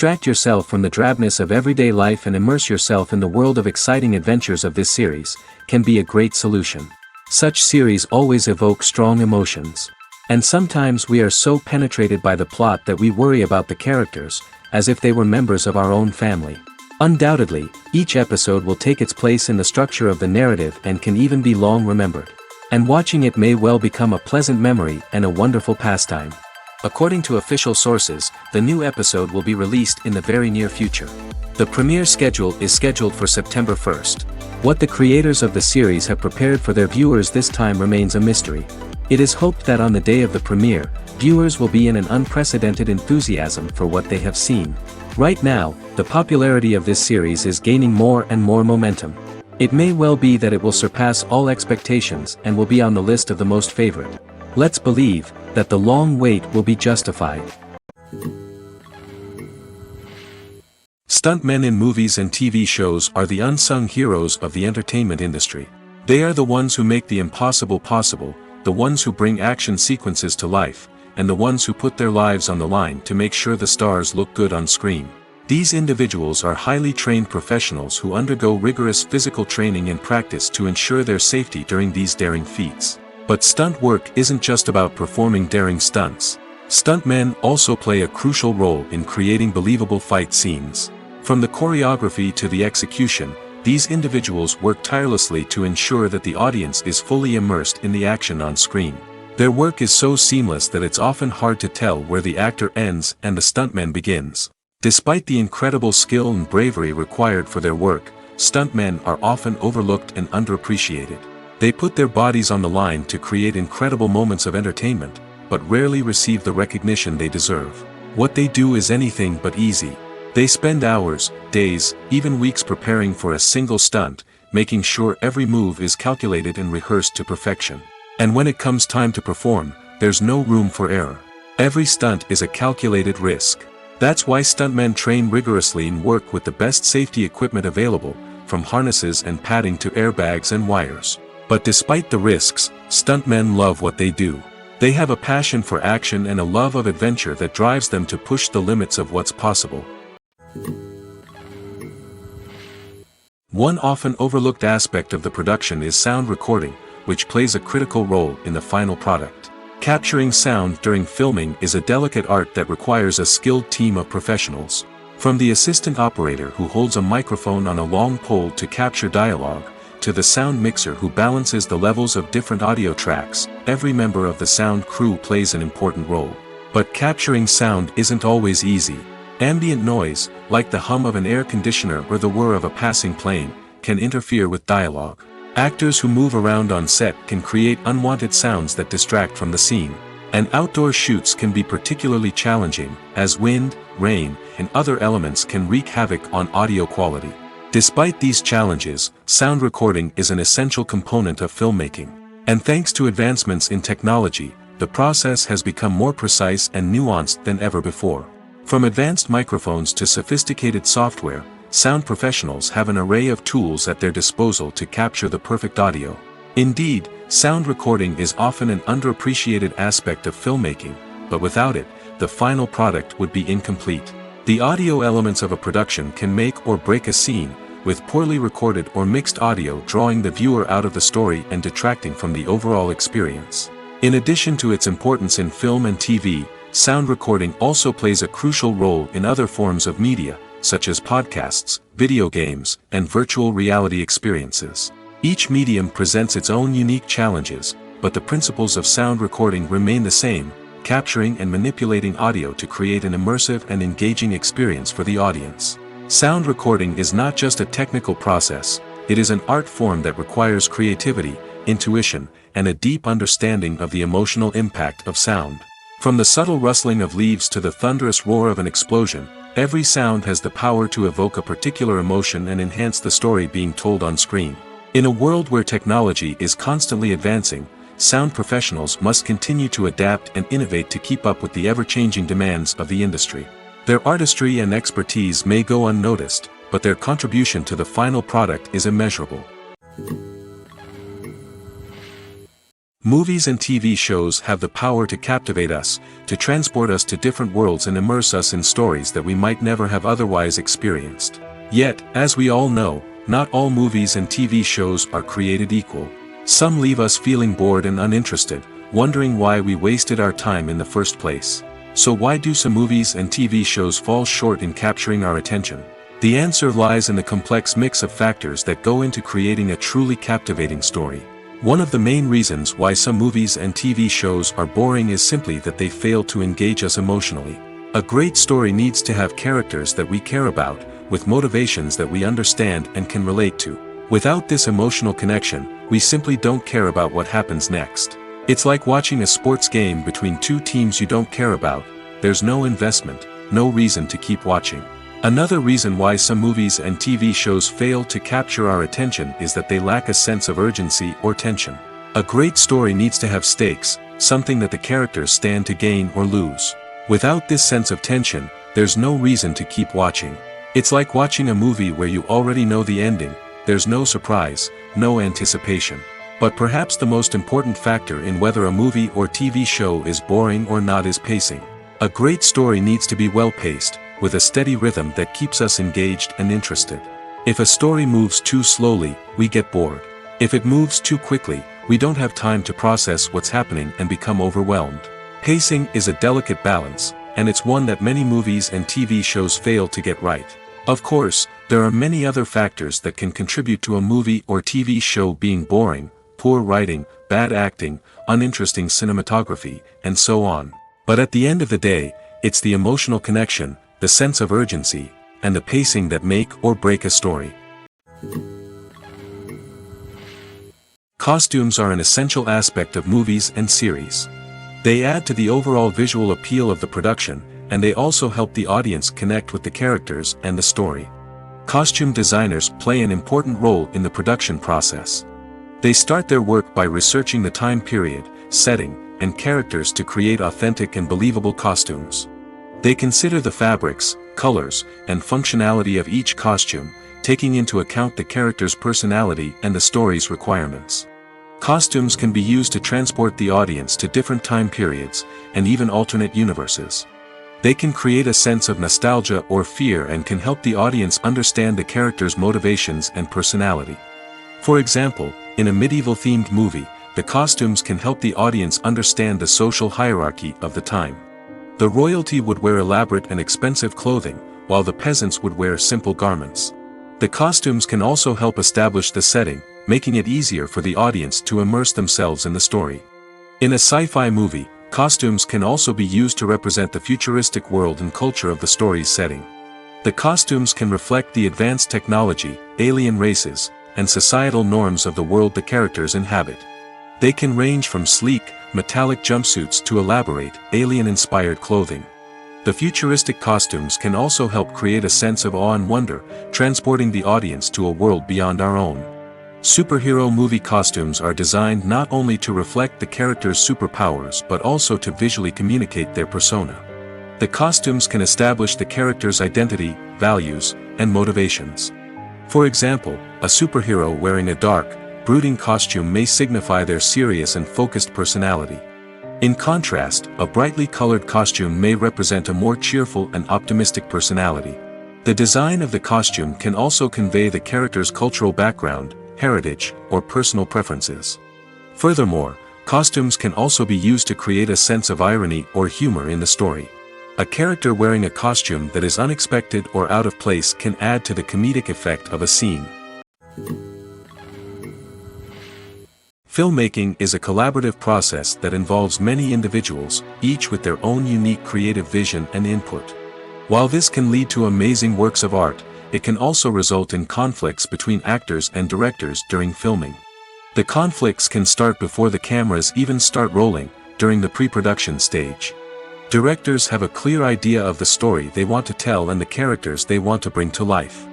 Distract yourself from the drabness of everyday life and immerse yourself in the world of exciting adventures of this series, can be a great solution. Such series always evoke strong emotions. And sometimes we are so penetrated by the plot that we worry about the characters, as if they were members of our own family. Undoubtedly, each episode will take its place in the structure of the narrative and can even be long remembered. And watching it may well become a pleasant memory and a wonderful pastime. According to official sources, the new episode will be released in the very near future. The premiere schedule is scheduled for September 1st. What the creators of the series have prepared for their viewers this time remains a mystery. It is hoped that on the day of the premiere, viewers will be in an unprecedented enthusiasm for what they have seen. Right now, the popularity of this series is gaining more and more momentum. It may well be that it will surpass all expectations and will be on the list of the most favorite. Let's believe that the long wait will be justified. Stuntmen in movies and TV shows are the unsung heroes of the entertainment industry. They are the ones who make the impossible possible, the ones who bring action sequences to life, and the ones who put their lives on the line to make sure the stars look good on screen. These individuals are highly trained professionals who undergo rigorous physical training and practice to ensure their safety during these daring feats. But stunt work isn't just about performing daring stunts. Stuntmen also play a crucial role in creating believable fight scenes. From the choreography to the execution, these individuals work tirelessly to ensure that the audience is fully immersed in the action on screen. Their work is so seamless that it's often hard to tell where the actor ends and the stuntman begins. Despite the incredible skill and bravery required for their work, stuntmen are often overlooked and underappreciated. They put their bodies on the line to create incredible moments of entertainment, but rarely receive the recognition they deserve. What they do is anything but easy. They spend hours, days, even weeks preparing for a single stunt, making sure every move is calculated and rehearsed to perfection. And when it comes time to perform, there's no room for error. Every stunt is a calculated risk. That's why stuntmen train rigorously and work with the best safety equipment available, from harnesses and padding to airbags and wires. But despite the risks, stuntmen love what they do. They have a passion for action and a love of adventure that drives them to push the limits of what's possible. One often overlooked aspect of the production is sound recording, which plays a critical role in the final product. Capturing sound during filming is a delicate art that requires a skilled team of professionals. From the assistant operator who holds a microphone on a long pole to capture dialogue, to the sound mixer who balances the levels of different audio tracks, every member of the sound crew plays an important role. But capturing sound isn't always easy. Ambient noise, like the hum of an air conditioner or the whir of a passing plane, can interfere with dialogue. Actors who move around on set can create unwanted sounds that distract from the scene. And outdoor shoots can be particularly challenging, as wind, rain, and other elements can wreak havoc on audio quality. Despite these challenges, sound recording is an essential component of filmmaking. And thanks to advancements in technology, the process has become more precise and nuanced than ever before. From advanced microphones to sophisticated software, sound professionals have an array of tools at their disposal to capture the perfect audio. Indeed, sound recording is often an underappreciated aspect of filmmaking, but without it, the final product would be incomplete. The audio elements of a production can make or break a scene, with poorly recorded or mixed audio drawing the viewer out of the story and detracting from the overall experience. In addition to its importance in film and TV, sound recording also plays a crucial role in other forms of media, such as podcasts, video games, and virtual reality experiences. Each medium presents its own unique challenges, but the principles of sound recording remain the same, capturing and manipulating audio to create an immersive and engaging experience for the audience. Sound recording is not just a technical process, it is an art form that requires creativity, intuition, and a deep understanding of the emotional impact of sound. From the subtle rustling of leaves to the thunderous roar of an explosion, every sound has the power to evoke a particular emotion and enhance the story being told on screen. In a world where technology is constantly advancing, sound professionals must continue to adapt and innovate to keep up with the ever-changing demands of the industry. Their artistry and expertise may go unnoticed, but their contribution to the final product is immeasurable. Movies and TV shows have the power to captivate us, to transport us to different worlds and immerse us in stories that we might never have otherwise experienced. Yet, as we all know, not all movies and TV shows are created equal. Some leave us feeling bored and uninterested, wondering why we wasted our time in the first place. So why do some movies and TV shows fall short in capturing our attention? The answer lies in the complex mix of factors that go into creating a truly captivating story. One of the main reasons why some movies and TV shows are boring is simply that they fail to engage us emotionally. A great story needs to have characters that we care about, with motivations that we understand and can relate to. Without this emotional connection, we simply don't care about what happens next. It's like watching a sports game between two teams you don't care about. There's no investment, no reason to keep watching. Another reason why some movies and TV shows fail to capture our attention is that they lack a sense of urgency or tension. A great story needs to have stakes, something that the characters stand to gain or lose. Without this sense of tension, there's no reason to keep watching. It's like watching a movie where you already know the ending, there's no surprise, no anticipation. But perhaps the most important factor in whether a movie or TV show is boring or not is pacing. A great story needs to be well-paced, with a steady rhythm that keeps us engaged and interested. If a story moves too slowly, we get bored. If it moves too quickly, we don't have time to process what's happening and become overwhelmed. Pacing is a delicate balance, and it's one that many movies and TV shows fail to get right. Of course, there are many other factors that can contribute to a movie or TV show being boring: poor writing, bad acting, uninteresting cinematography, and so on. But at the end of the day, it's the emotional connection, the sense of urgency, and the pacing that make or break a story. Costumes are an essential aspect of movies and series. They add to the overall visual appeal of the production, and they also help the audience connect with the characters and the story. Costume designers play an important role in the production process. They start their work by researching the time period, setting, and characters to create authentic and believable costumes. They consider the fabrics, colors, and functionality of each costume, taking into account the character's personality and the story's requirements. Costumes can be used to transport the audience to different time periods, and even alternate universes. They can create a sense of nostalgia or fear and can help the audience understand the character's motivations and personality. For example, in a medieval-themed movie, the costumes can help the audience understand the social hierarchy of the time. The royalty would wear elaborate and expensive clothing, while the peasants would wear simple garments. The costumes can also help establish the setting, making it easier for the audience to immerse themselves in the story. In a sci-fi movie, costumes can also be used to represent the futuristic world and culture of the story's setting. The costumes can reflect the advanced technology, alien races, and societal norms of the world the characters inhabit. They can range from sleek, metallic jumpsuits to elaborate, alien-inspired clothing. The futuristic costumes can also help create a sense of awe and wonder, transporting the audience to a world beyond our own. Superhero movie costumes are designed not only to reflect the character's superpowers but also to visually communicate their persona. The costumes can establish the character's identity, values, and motivations. For example, a superhero wearing a dark, brooding costume may signify their serious and focused personality. In contrast, a brightly colored costume may represent a more cheerful and optimistic personality. The design of the costume can also convey the character's cultural background, heritage, or personal preferences. Furthermore, Costumes can also be used to create a sense of irony or humor in the story. A character wearing a costume that is unexpected or out of place can add to the comedic effect of a scene. Filmmaking is a collaborative process that involves many individuals, each with their own unique creative vision and input. While this can lead to amazing works of art, it can also result in conflicts between actors and directors during filming. The conflicts can start before the cameras even start rolling, during the pre-production stage. Directors have a clear idea of the story they want to tell and the characters they want to bring to life.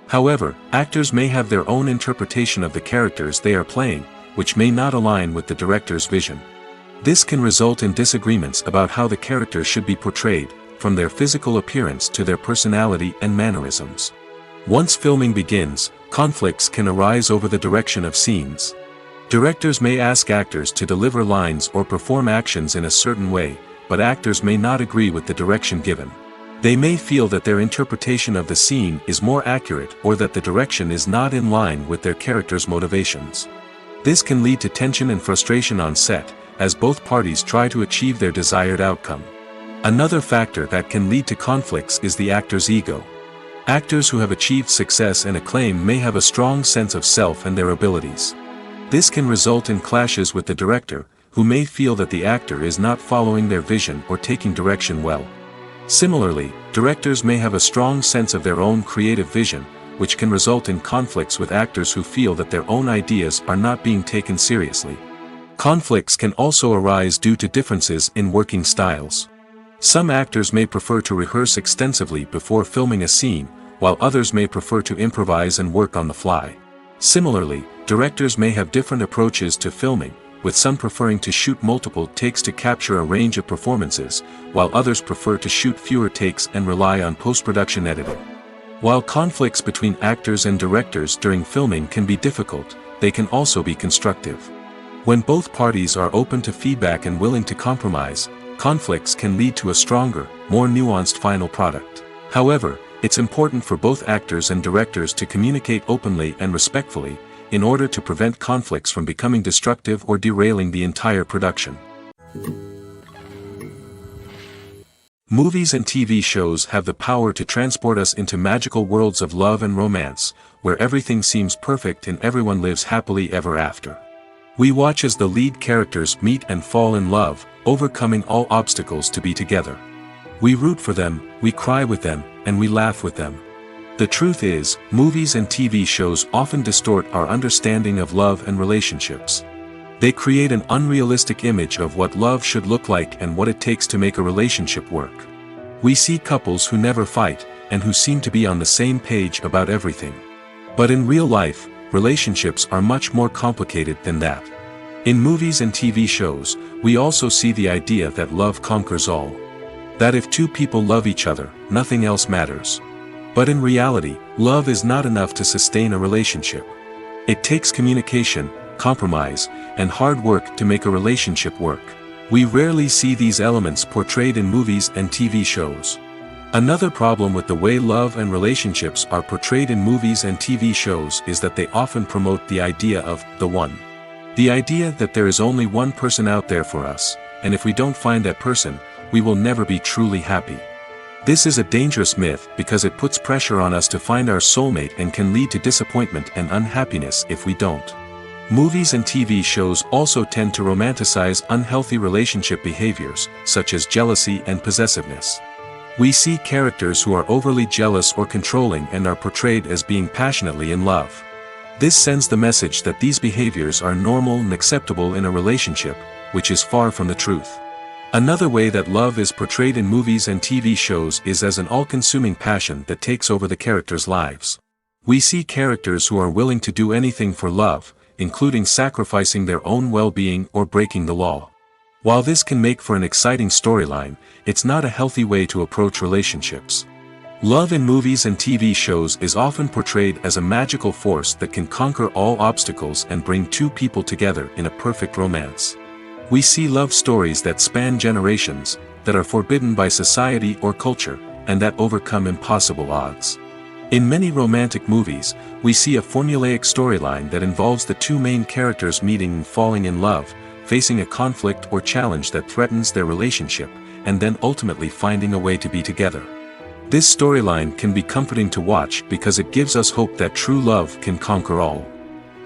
However, actors may have their own interpretation of the characters they are playing, which may not align with the director's vision. This can result in disagreements about how the character should be portrayed, from their physical appearance to their personality and mannerisms. Once filming begins, conflicts can arise over the direction of scenes. Directors may ask actors to deliver lines or perform actions in a certain way, but actors may not agree with the direction given. They may feel that their interpretation of the scene is more accurate or that the direction is not in line with their character's motivations. This can lead to tension and frustration on set, as both parties try to achieve their desired outcome. Another factor that can lead to conflicts is the actor's ego. Actors who have achieved success and acclaim may have a strong sense of self and their abilities. This can result in clashes with the director, who may feel that the actor is not following their vision or taking direction well. Similarly, directors may have a strong sense of their own creative vision, which can result in conflicts with actors who feel that their own ideas are not being taken seriously. Conflicts can also arise due to differences in working styles. Some actors may prefer to rehearse extensively before filming a scene, while others may prefer to improvise and work on the fly. Similarly, directors may have different approaches to filming, with some preferring to shoot multiple takes to capture a range of performances, while others prefer to shoot fewer takes and rely on post-production editing. While conflicts between actors and directors during filming can be difficult, they can also be constructive. When both parties are open to feedback and willing to compromise, conflicts can lead to a stronger, more nuanced final product. However, it's important for both actors and directors to communicate openly and respectfully, in order to prevent conflicts from becoming destructive or derailing the entire production. Movies and TV shows have the power to transport us into magical worlds of love and romance, where everything seems perfect and everyone lives happily ever after. We watch as the lead characters meet and fall in love, overcoming all obstacles to be together. We root for them, we cry with them, and we laugh with them. The truth is, movies and TV shows often distort our understanding of love and relationships. They create an unrealistic image of what love should look like and what it takes to make a relationship work. We see couples who never fight, and who seem to be on the same page about everything. But in real life, relationships are much more complicated than that. In movies and TV shows, we also see the idea that love conquers all. That if two people love each other, nothing else matters. But in reality, love is not enough to sustain a relationship. It takes communication, compromise, and hard work to make a relationship work. We rarely see these elements portrayed in movies and TV shows. Another problem with the way love and relationships are portrayed in movies and TV shows is that they often promote the idea of the one. The idea that there is only one person out there for us, and if we don't find that person, we will never be truly happy. This is a dangerous myth because it puts pressure on us to find our soulmate and can lead to disappointment and unhappiness if we don't. Movies and TV shows also tend to romanticize unhealthy relationship behaviors, such as jealousy and possessiveness. We see characters who are overly jealous or controlling and are portrayed as being passionately in love. This sends the message that these behaviors are normal and acceptable in a relationship, which is far from the truth. Another way that love is portrayed in movies and TV shows is as an all-consuming passion that takes over the characters' lives. We see characters who are willing to do anything for love, including sacrificing their own well-being or breaking the law. While this can make for an exciting storyline, it's not a healthy way to approach relationships. Love in movies and TV shows is often portrayed as a magical force that can conquer all obstacles and bring two people together in a perfect romance. We see love stories that span generations, that are forbidden by society or culture, and that overcome impossible odds. In many romantic movies, we see a formulaic storyline that involves the two main characters meeting and falling in love, facing a conflict or challenge that threatens their relationship, and then ultimately finding a way to be together. This storyline can be comforting to watch because it gives us hope that true love can conquer all.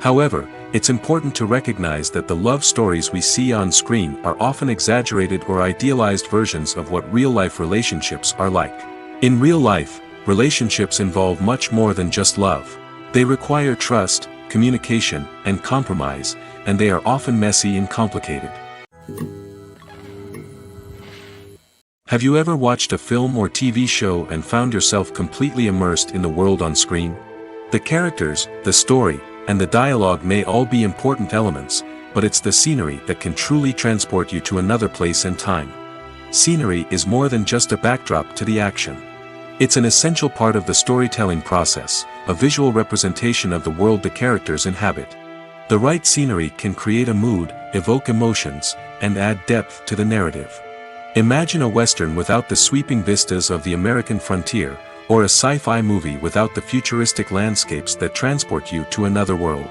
However, it's important to recognize that the love stories we see on screen are often exaggerated or idealized versions of what real-life relationships are like. In real life, relationships involve much more than just love. They require trust, communication, and compromise, and they are often messy and complicated. Have you ever watched a film or TV show and found yourself completely immersed in the world on screen? The characters, the story, and the dialogue may all be important elements, but it's the scenery that can truly transport you to another place and time. Scenery is more than just a backdrop to the action. It's an essential part of the storytelling process, a visual representation of the world the characters inhabit. The right scenery can create a mood, evoke emotions, and add depth to the narrative. Imagine a Western without the sweeping vistas of the American frontier, or a sci-fi movie without the futuristic landscapes that transport you to another world.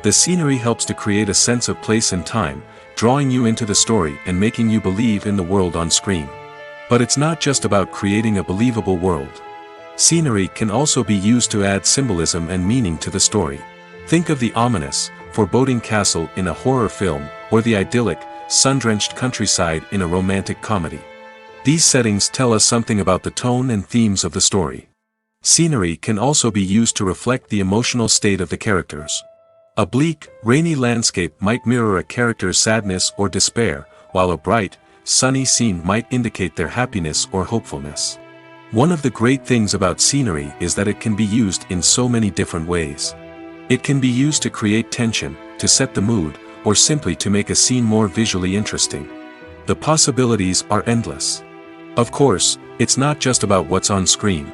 The scenery helps to create a sense of place and time, drawing you into the story and making you believe in the world on screen. But it's not just about creating a believable world. Scenery can also be used to add symbolism and meaning to the story. Think of the ominous, foreboding castle in a horror film, or the idyllic, sun-drenched countryside in a romantic comedy. These settings tell us something about the tone and themes of the story. Scenery can also be used to reflect the emotional state of the characters. A bleak, rainy landscape might mirror a character's sadness or despair, while a bright, sunny scene might indicate their happiness or hopefulness. One of the great things about scenery is that it can be used in so many different ways. It can be used to create tension, to set the mood, or simply to make a scene more visually interesting. The possibilities are endless. Of course, it's not just about what's on screen.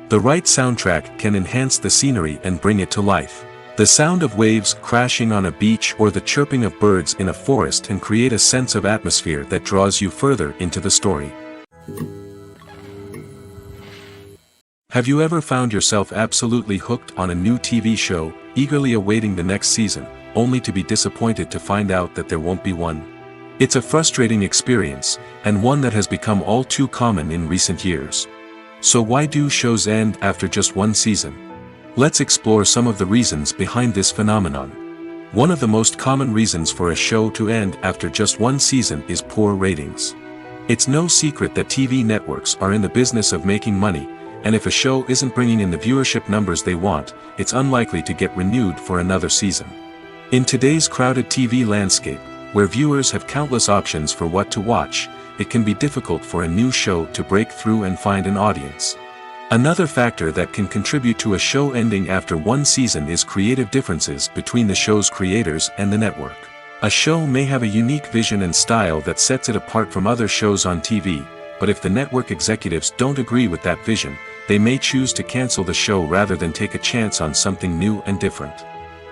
The right soundtrack can enhance the scenery and bring it to life. The sound of waves crashing on a beach or the chirping of birds in a forest can create a sense of atmosphere that draws you further into the story. Have you ever found yourself absolutely hooked on a new TV show, eagerly awaiting the next season, only to be disappointed to find out that there won't be one? It's a frustrating experience, and one that has become all too common in recent years. So why do shows end after just one season? Let's explore some of the reasons behind this phenomenon. One of the most common reasons for a show to end after just one season is poor ratings. It's no secret that TV networks are in the business of making money, and if a show isn't bringing in the viewership numbers they want, it's unlikely to get renewed for another season. In today's crowded TV landscape, where viewers have countless options for what to watch, it can be difficult for a new show to break through and find an audience. Another factor that can contribute to a show ending after one season is creative differences between the show's creators and the network. A show may have a unique vision and style that sets it apart from other shows on TV, but if the network executives don't agree with that vision, they may choose to cancel the show rather than take a chance on something new and different.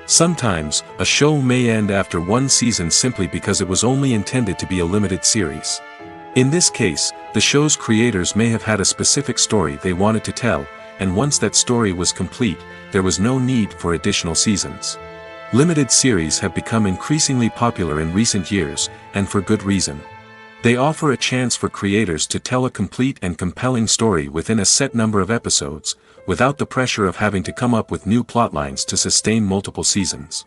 Sometimes, a show may end after one season simply because it was only intended to be a limited series. In this case, the show's creators may have had a specific story they wanted to tell, and once that story was complete, there was no need for additional seasons. Limited series have become increasingly popular in recent years, and for good reason. They offer a chance for creators to tell a complete and compelling story within a set number of episodes, without the pressure of having to come up with new plotlines to sustain multiple seasons.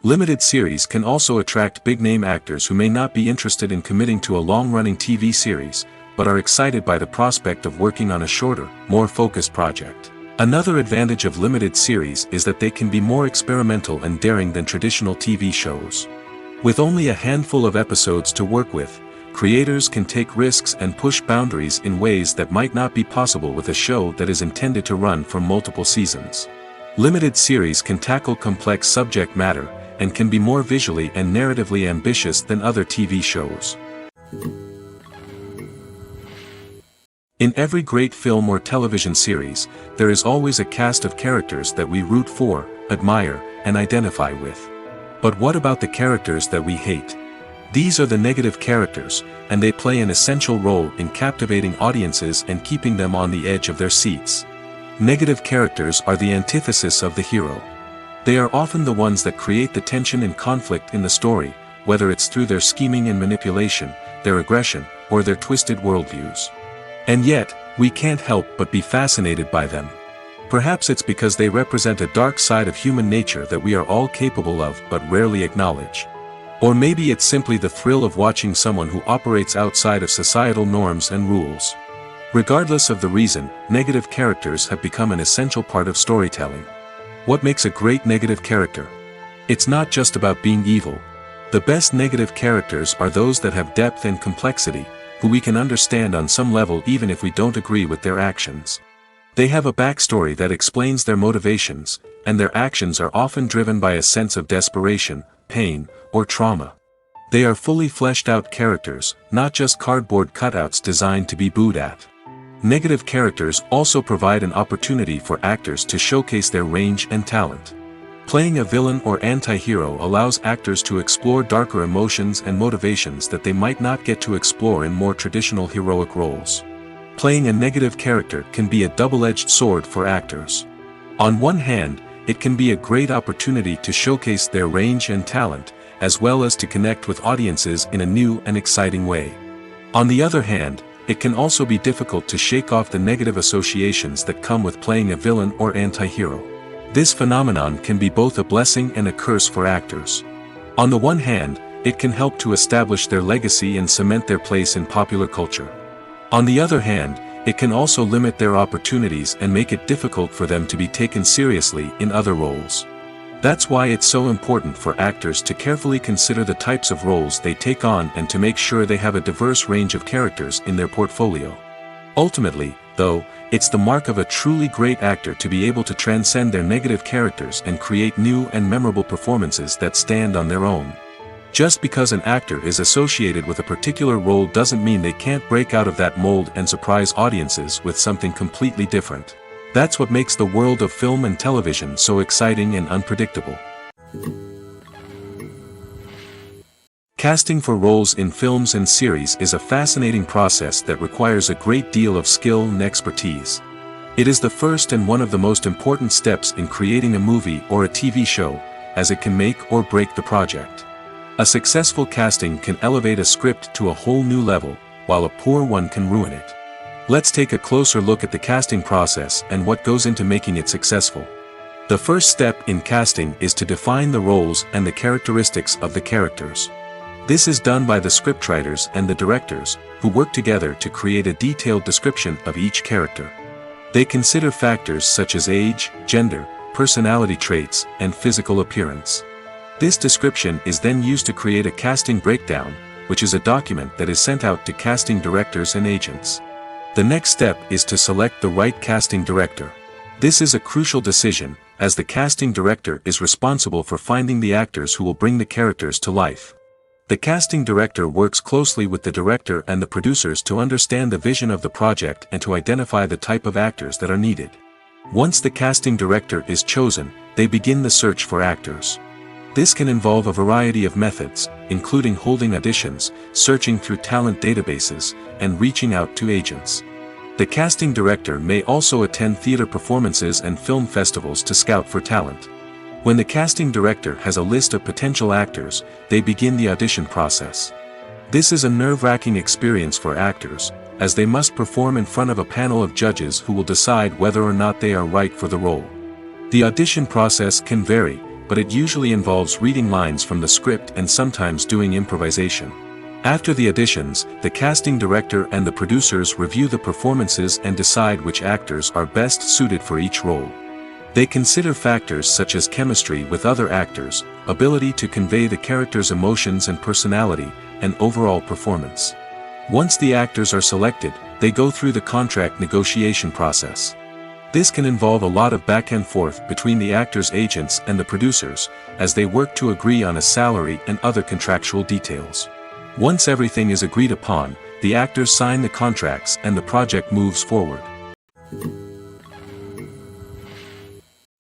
Limited series can also attract big-name actors who may not be interested in committing to a long-running TV series, but are excited by the prospect of working on a shorter, more focused project. Another advantage of limited series is that they can be more experimental and daring than traditional TV shows. With only a handful of episodes to work with, creators can take risks and push boundaries in ways that might not be possible with a show that is intended to run for multiple seasons. Limited series can tackle complex subject matter, and can be more visually and narratively ambitious than other TV shows. In every great film or television series, there is always a cast of characters that we root for, admire, and identify with. But what about the characters that we hate? These are the negative characters, and they play an essential role in captivating audiences and keeping them on the edge of their seats. Negative characters are the antithesis of the hero. They are often the ones that create the tension and conflict in the story, whether it's through their scheming and manipulation, their aggression, or their twisted worldviews. And yet, we can't help but be fascinated by them. Perhaps it's because they represent a dark side of human nature that we are all capable of but rarely acknowledge. Or maybe it's simply the thrill of watching someone who operates outside of societal norms and rules. Regardless of the reason, negative characters have become an essential part of storytelling. What makes a great negative character? It's not just about being evil. The best negative characters are those that have depth and complexity, who we can understand on some level even if we don't agree with their actions. They have a backstory that explains their motivations, and their actions are often driven by a sense of desperation, pain, or trauma. They are fully fleshed out characters, not just cardboard cutouts designed to be booed at. Negative characters also provide an opportunity for actors to showcase their range and talent. Playing a villain or anti-hero allows actors to explore darker emotions and motivations that they might not get to explore in more traditional heroic roles. Playing a negative character can be a double-edged sword for actors. On one hand, it can be a great opportunity to showcase their range and talent, as well as to connect with audiences in a new and exciting way. On the other hand, it can also be difficult to shake off the negative associations that come with playing a villain or anti-hero. This phenomenon can be both a blessing and a curse for actors. On the one hand, it can help to establish their legacy and cement their place in popular culture. On the other hand, it can also limit their opportunities and make it difficult for them to be taken seriously in other roles. That's why it's so important for actors to carefully consider the types of roles they take on and to make sure they have a diverse range of characters in their portfolio. Ultimately, though, it's the mark of a truly great actor to be able to transcend their negative characters and create new and memorable performances that stand on their own. Just because an actor is associated with a particular role doesn't mean they can't break out of that mold and surprise audiences with something completely different. That's what makes the world of film and television so exciting and unpredictable. Casting for roles in films and series is a fascinating process that requires a great deal of skill and expertise. It is the first and one of the most important steps in creating a movie or a TV show, as it can make or break the project. A successful casting can elevate a script to a whole new level, while a poor one can ruin it. Let's take a closer look at the casting process and what goes into making it successful. The first step in casting is to define the roles and the characteristics of the characters. This is done by the scriptwriters and the directors, who work together to create a detailed description of each character. They consider factors such as age, gender, personality traits, and physical appearance. This description is then used to create a casting breakdown, which is a document that is sent out to casting directors and agents. The next step is to select the right casting director. This is a crucial decision, as the casting director is responsible for finding the actors who will bring the characters to life. The casting director works closely with the director and the producers to understand the vision of the project and to identify the type of actors that are needed. Once the casting director is chosen, they begin the search for actors. This can involve a variety of methods, including holding auditions, searching through talent databases, and reaching out to agents. The casting director may also attend theater performances and film festivals to scout for talent. When the casting director has a list of potential actors, they begin the audition process. This is a nerve-wracking experience for actors, as they must perform in front of a panel of judges who will decide whether or not they are right for the role. The audition process can vary, but it usually involves reading lines from the script and sometimes doing improvisation. After the auditions, the casting director and the producers review the performances and decide which actors are best suited for each role. They consider factors such as chemistry with other actors, ability to convey the character's emotions and personality, and overall performance. Once the actors are selected, they go through the contract negotiation process. This can involve a lot of back and forth between the actors' agents and the producers, as they work to agree on a salary and other contractual details. Once everything is agreed upon, the actors sign the contracts and the project moves forward.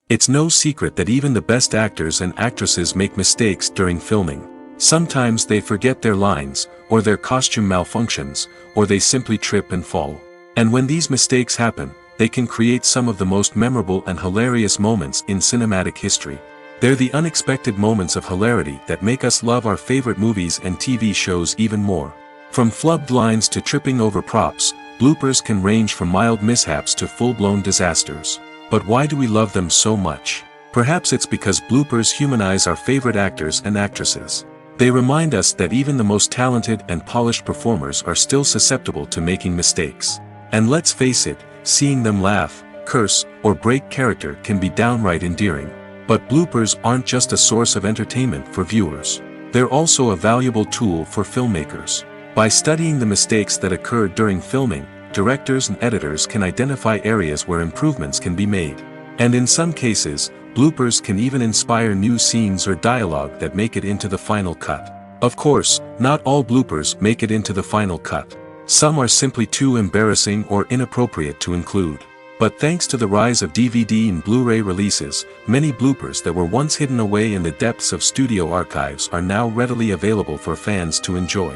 It's no secret that even the best actors and actresses make mistakes during filming. Sometimes they forget their lines, or their costume malfunctions, or they simply trip and fall. And when these mistakes happen, they can create some of the most memorable and hilarious moments in cinematic history. They're the unexpected moments of hilarity that make us love our favorite movies and TV shows even more. From flubbed lines to tripping over props, bloopers can range from mild mishaps to full-blown disasters. But why do we love them so much? Perhaps it's because bloopers humanize our favorite actors and actresses. They remind us that even the most talented and polished performers are still susceptible to making mistakes. And let's face it, seeing them laugh, curse, or break character can be downright endearing. But bloopers aren't just a source of entertainment for viewers. They're also a valuable tool for filmmakers. By studying the mistakes that occurred during filming, directors and editors can identify areas where improvements can be made. And in some cases, bloopers can even inspire new scenes or dialogue that make it into the final cut. Of course, not all bloopers make it into the final cut. Some are simply too embarrassing or inappropriate to include. But thanks to the rise of DVD and Blu-ray releases, many bloopers that were once hidden away in the depths of studio archives are now readily available for fans to enjoy.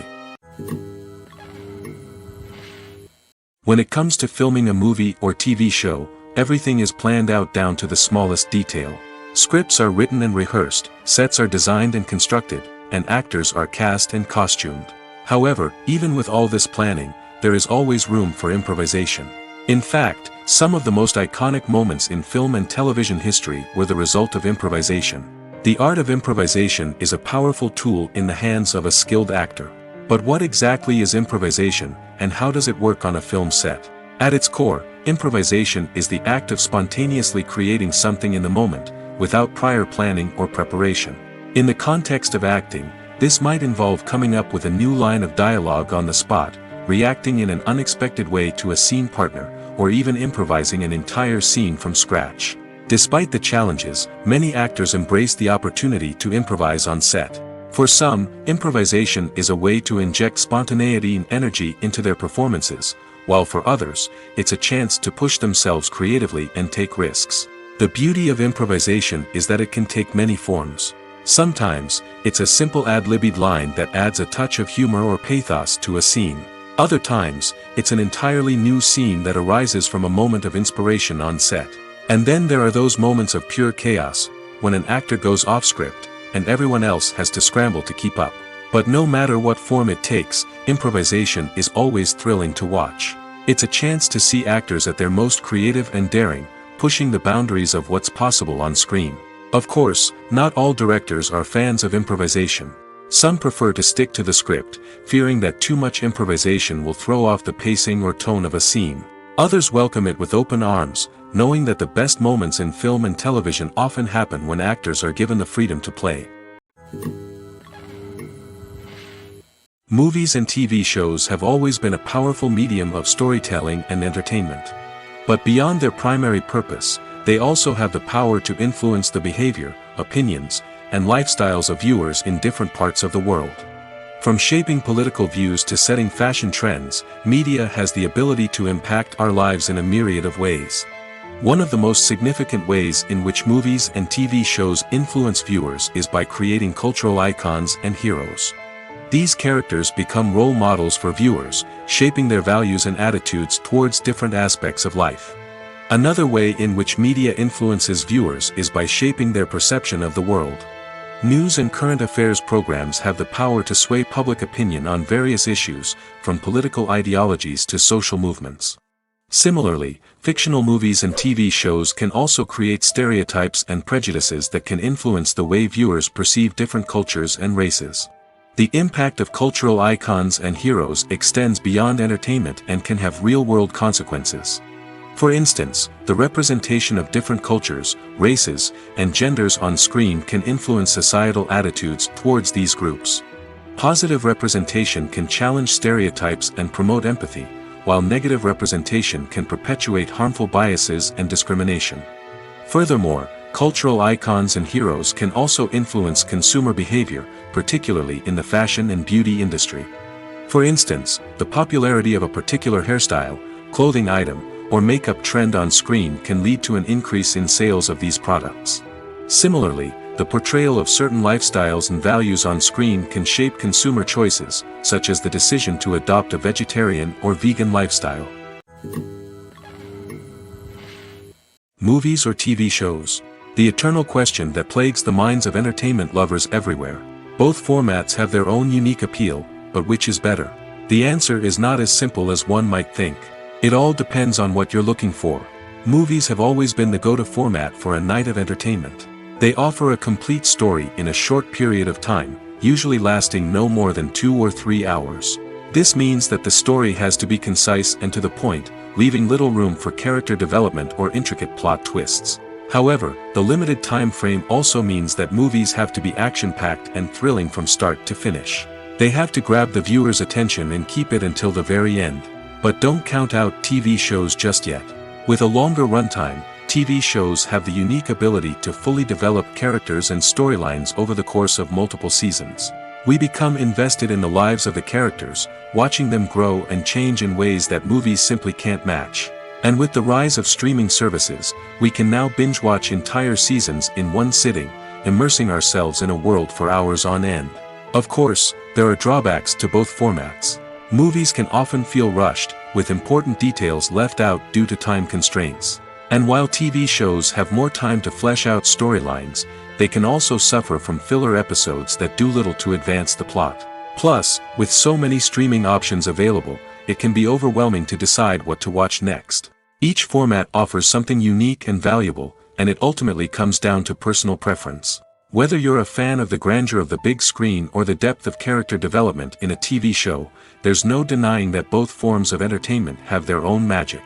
When it comes to filming a movie or TV show, everything is planned out down to the smallest detail. Scripts are written and rehearsed, sets are designed and constructed, and actors are cast and costumed. However, even with all this planning, there is always room for improvisation. In fact, some of the most iconic moments in film and television history were the result of improvisation. The art of improvisation is a powerful tool in the hands of a skilled actor. But what exactly is improvisation, and how does it work on a film set? At its core, improvisation is the act of spontaneously creating something in the moment, without prior planning or preparation. In the context of acting, this might involve coming up with a new line of dialogue on the spot, reacting in an unexpected way to a scene partner, or even improvising an entire scene from scratch. Despite the challenges, many actors embrace the opportunity to improvise on set. For some, improvisation is a way to inject spontaneity and energy into their performances, while for others, it's a chance to push themselves creatively and take risks. The beauty of improvisation is that it can take many forms. Sometimes, it's a simple ad-libbed line that adds a touch of humor or pathos to a scene. Other times, it's an entirely new scene that arises from a moment of inspiration on set. And then there are those moments of pure chaos, when an actor goes off script, and everyone else has to scramble to keep up. But no matter what form it takes, improvisation is always thrilling to watch. It's a chance to see actors at their most creative and daring, pushing the boundaries of what's possible on screen. Of course, not all directors are fans of improvisation. Some prefer to stick to the script, fearing that too much improvisation will throw off the pacing or tone of a scene. Others welcome it with open arms, knowing that the best moments in film and television often happen when actors are given the freedom to play. Movies and TV shows have always been a powerful medium of storytelling and entertainment. But beyond their primary purpose, they also have the power to influence the behavior, opinions, and lifestyles of viewers in different parts of the world. From shaping political views to setting fashion trends, media has the ability to impact our lives in a myriad of ways. One of the most significant ways in which movies and TV shows influence viewers is by creating cultural icons and heroes. These characters become role models for viewers, shaping their values and attitudes towards different aspects of life. Another way in which media influences viewers is by shaping their perception of the world. News and current affairs programs have the power to sway public opinion on various issues, from political ideologies to social movements. Similarly, fictional movies and TV shows can also create stereotypes and prejudices that can influence the way viewers perceive different cultures and races. The impact of cultural icons and heroes extends beyond entertainment and can have real-world consequences. For instance, the representation of different cultures, races, and genders on screen can influence societal attitudes towards these groups. Positive representation can challenge stereotypes and promote empathy, while negative representation can perpetuate harmful biases and discrimination. Furthermore, cultural icons and heroes can also influence consumer behavior, particularly in the fashion and beauty industry. For instance, the popularity of a particular hairstyle, clothing item, or makeup trend on screen can lead to an increase in sales of these products. Similarly, the portrayal of certain lifestyles and values on screen can shape consumer choices, such as the decision to adopt a vegetarian or vegan lifestyle. Movies or TV shows. the eternal question that plagues the minds of entertainment lovers everywhere. Both formats have their own unique appeal, but which is better? The answer is not as simple as one might think. It all depends on what you're looking for. Movies have always been the go-to format for a night of entertainment. They offer a complete story in a short period of time, usually lasting no more than 2 or 3 hours. This means that the story has to be concise and to the point, leaving little room for character development or intricate plot twists. However, the limited time frame also means that movies have to be action-packed and thrilling from start to finish. They have to grab the viewer's attention and keep it until the very end. But don't count out TV shows just yet. With a longer runtime, TV shows have the unique ability to fully develop characters and storylines over the course of multiple seasons. We become invested in the lives of the characters, watching them grow and change in ways that movies simply can't match. And with the rise of streaming services, we can now binge-watch entire seasons in one sitting, immersing ourselves in a world for hours on end. Of course, there are drawbacks to both formats. Movies can often feel rushed, with important details left out due to time constraints. And while TV shows have more time to flesh out storylines, they can also suffer from filler episodes that do little to advance the plot. Plus, with so many streaming options available, it can be overwhelming to decide what to watch next. Each format offers something unique and valuable, and it ultimately comes down to personal preference. Whether you're a fan of the grandeur of the big screen or the depth of character development in a TV show, there's no denying that both forms of entertainment have their own magic.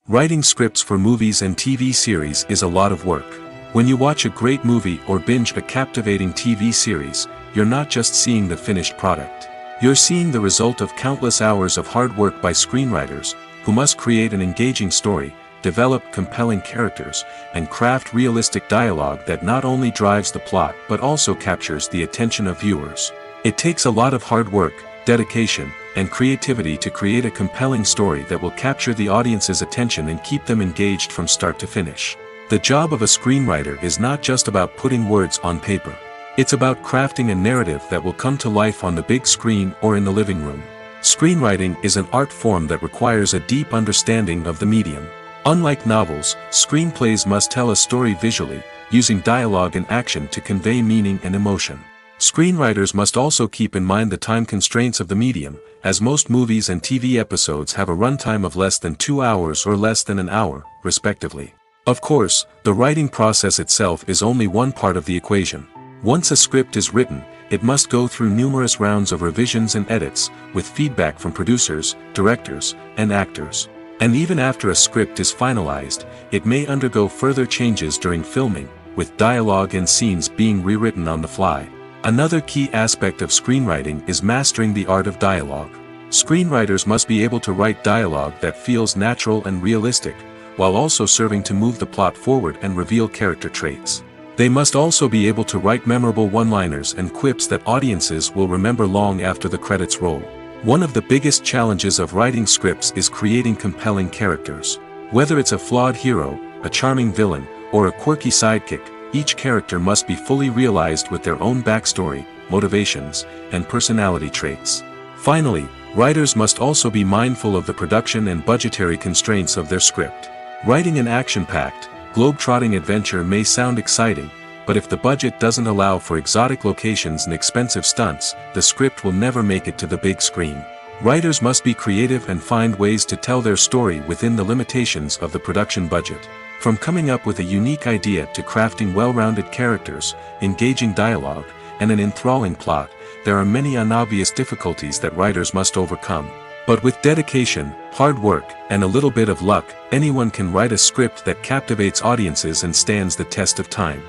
Writing scripts for movies and TV series is a lot of work. When you watch a great movie or binge a captivating TV series, you're not just seeing the finished product. You're seeing the result of countless hours of hard work by screenwriters, who must create an engaging story, develop compelling characters, and craft realistic dialogue that not only drives the plot but also captures the attention of viewers. It takes a lot of hard work, dedication, and creativity to create a compelling story that will capture the audience's attention and keep them engaged from start to finish. The job of a screenwriter is not just about putting words on paper. It's about crafting a narrative that will come to life on the big screen or in the living room. Screenwriting is an art form that requires a deep understanding of the medium. Unlike novels, screenplays must tell a story visually, using dialogue and action to convey meaning and emotion. Screenwriters must also keep in mind the time constraints of the medium, as most movies and TV episodes have a runtime of less than 2 hours or less than an hour, respectively. Of course, the writing process itself is only one part of the equation. Once a script is written, it must go through numerous rounds of revisions and edits, with feedback from producers, directors, and actors. And even after a script is finalized, it may undergo further changes during filming, with dialogue and scenes being rewritten on the fly. Another key aspect of screenwriting is mastering the art of dialogue. Screenwriters must be able to write dialogue that feels natural and realistic, while also serving to move the plot forward and reveal character traits. They must also be able to write memorable one-liners and quips that audiences will remember long after the credits roll. One of the biggest challenges of writing scripts is creating compelling characters. Whether it's a flawed hero, a charming villain, or a quirky sidekick, each character must be fully realized with their own backstory, motivations, and personality traits. Finally, writers must also be mindful of the production and budgetary constraints of their script. Writing an action-packed, globe-trotting adventure may sound exciting, but if the budget doesn't allow for exotic locations and expensive stunts, the script will never make it to the big screen. Writers must be creative and find ways to tell their story within the limitations of the production budget. From coming up with a unique idea to crafting well-rounded characters, engaging dialogue, and an enthralling plot, there are many unobvious difficulties that writers must overcome. But with dedication, hard work, and a little bit of luck, anyone can write a script that captivates audiences and stands the test of time.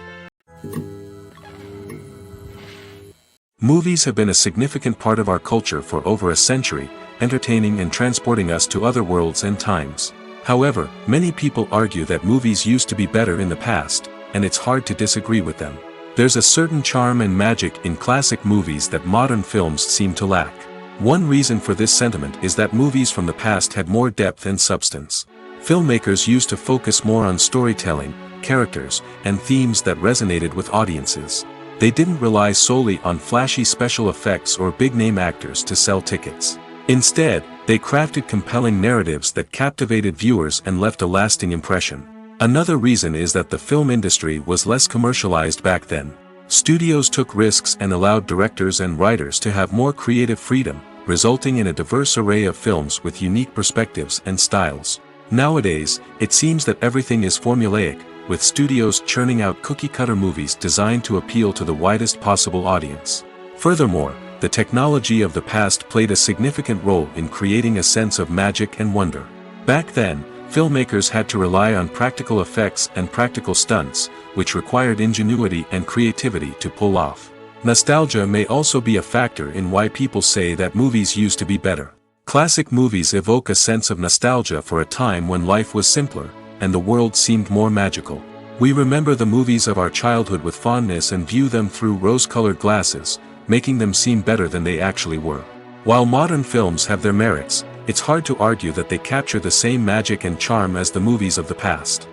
Movies have been a significant part of our culture for over a century, entertaining and transporting us to other worlds and times. However, many people argue that movies used to be better in the past, and it's hard to disagree with them. There's a certain charm and magic in classic movies that modern films seem to lack. One reason for this sentiment is that movies from the past had more depth and substance. Filmmakers used to focus more on storytelling, characters, and themes that resonated with audiences. They didn't rely solely on flashy special effects or big-name actors to sell tickets. Instead, They crafted compelling narratives that captivated viewers and left a lasting impression. Another reason is that the film industry was less commercialized back then. Studios took risks and allowed directors and writers to have more creative freedom, resulting in a diverse array of films with unique perspectives and styles. Nowadays, it seems that everything is formulaic, with studios churning out cookie-cutter movies designed to appeal to the widest possible audience. Furthermore, the technology of the past played a significant role in creating a sense of magic and wonder. Back then, filmmakers had to rely on practical effects and practical stunts, which required ingenuity and creativity to pull off. Nostalgia may also be a factor in why people say that movies used to be better. Classic movies evoke a sense of nostalgia for a time when life was simpler, and the world seemed more magical. We remember the movies of our childhood with fondness and view them through rose-colored glasses, making them seem better than they actually were. While modern films have their merits, it's hard to argue that they capture the same magic and charm as the movies of the past.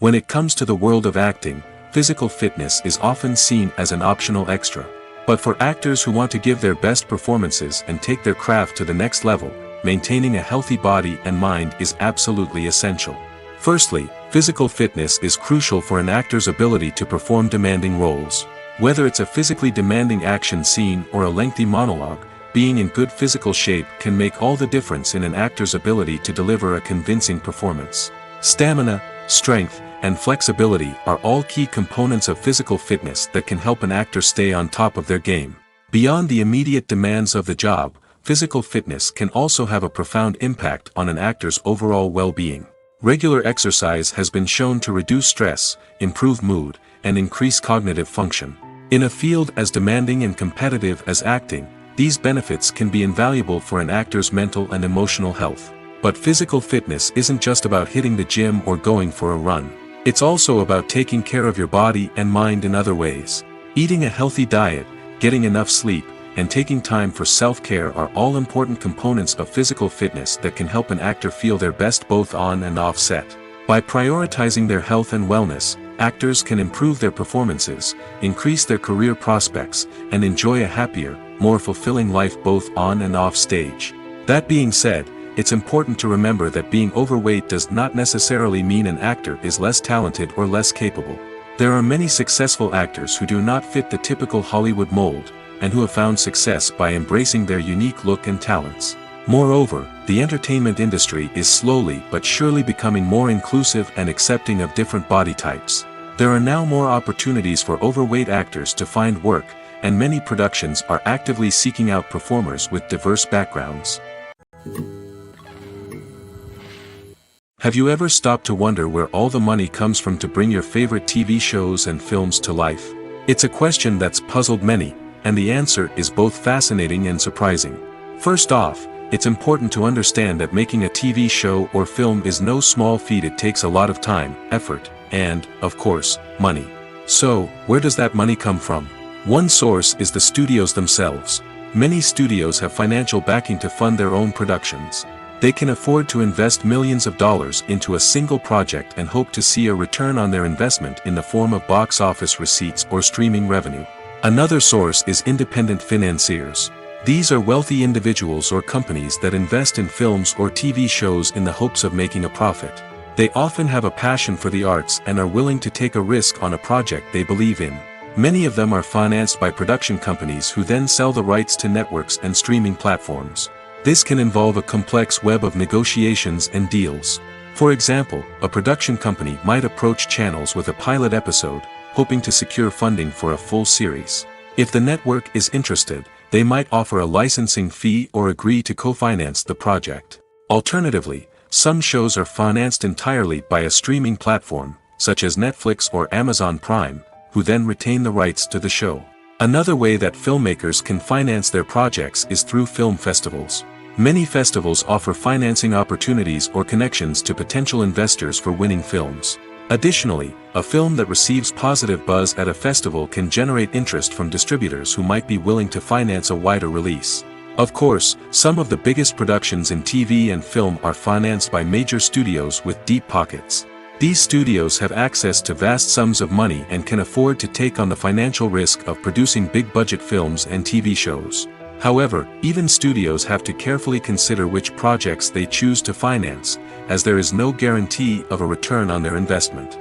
When it comes to the world of acting, physical fitness is often seen as an optional extra. But for actors who want to give their best performances and take their craft to the next level, maintaining a healthy body and mind is absolutely essential. Firstly, physical fitness is crucial for an actor's ability to perform demanding roles. Whether it's a physically demanding action scene or a lengthy monologue, being in good physical shape can make all the difference in an actor's ability to deliver a convincing performance. Stamina, strength, and flexibility are all key components of physical fitness that can help an actor stay on top of their game. Beyond the immediate demands of the job, physical fitness can also have a profound impact on an actor's overall well-being. Regular exercise has been shown to reduce stress, improve mood, and increase cognitive function. In a field as demanding and competitive as acting, these benefits can be invaluable for an actor's mental and emotional health. But physical fitness isn't just about hitting the gym or going for a run. It's also about taking care of your body and mind in other ways. Eating a healthy diet, getting enough sleep, and taking time for self-care are all important components of physical fitness that can help an actor feel their best both on and off set. By prioritizing their health and wellness, actors can improve their performances, increase their career prospects, and enjoy a happier, more fulfilling life both on and off stage. That being said, it's important to remember that being overweight does not necessarily mean an actor is less talented or less capable. There are many successful actors who do not fit the typical Hollywood mold, and who have found success by embracing their unique look and talents. Moreover, the entertainment industry is slowly but surely becoming more inclusive and accepting of different body types. There are now more opportunities for overweight actors to find work, and many productions are actively seeking out performers with diverse backgrounds. Have you ever stopped to wonder where all the money comes from to bring your favorite TV shows and films to life? It's a question that's puzzled many, and the answer is both fascinating and surprising. First off, it's important to understand that making a TV show or film is no small feat. It takes a lot of time, effort, and, of course, money. So, where does that money come from? One source is the studios themselves. Many studios have financial backing to fund their own productions. They can afford to invest millions of dollars into a single project and hope to see a return on their investment in the form of box office receipts or streaming revenue. Another source is independent financiers. These are wealthy individuals or companies that invest in films or TV shows in the hopes of making a profit. They often have a passion for the arts and are willing to take a risk on a project they believe in. Many of them are financed by production companies who then sell the rights to networks and streaming platforms. This can involve a complex web of negotiations and deals. For example, a production company might approach channels with a pilot episode, hoping to secure funding for a full series. If the network is interested, they might offer a licensing fee or agree to co-finance the project. Alternatively, some shows are financed entirely by a streaming platform, such as Netflix or Amazon Prime, who then retain the rights to the show. Another way that filmmakers can finance their projects is through film festivals. Many festivals offer financing opportunities or connections to potential investors for winning films. Additionally, a film that receives positive buzz at a festival can generate interest from distributors who might be willing to finance a wider release. Of course, some of the biggest productions in TV and film are financed by major studios with deep pockets. These studios have access to vast sums of money and can afford to take on the financial risk of producing big-budget films and TV shows. However, even studios have to carefully consider which projects they choose to finance, as there is no guarantee of a return on their investment.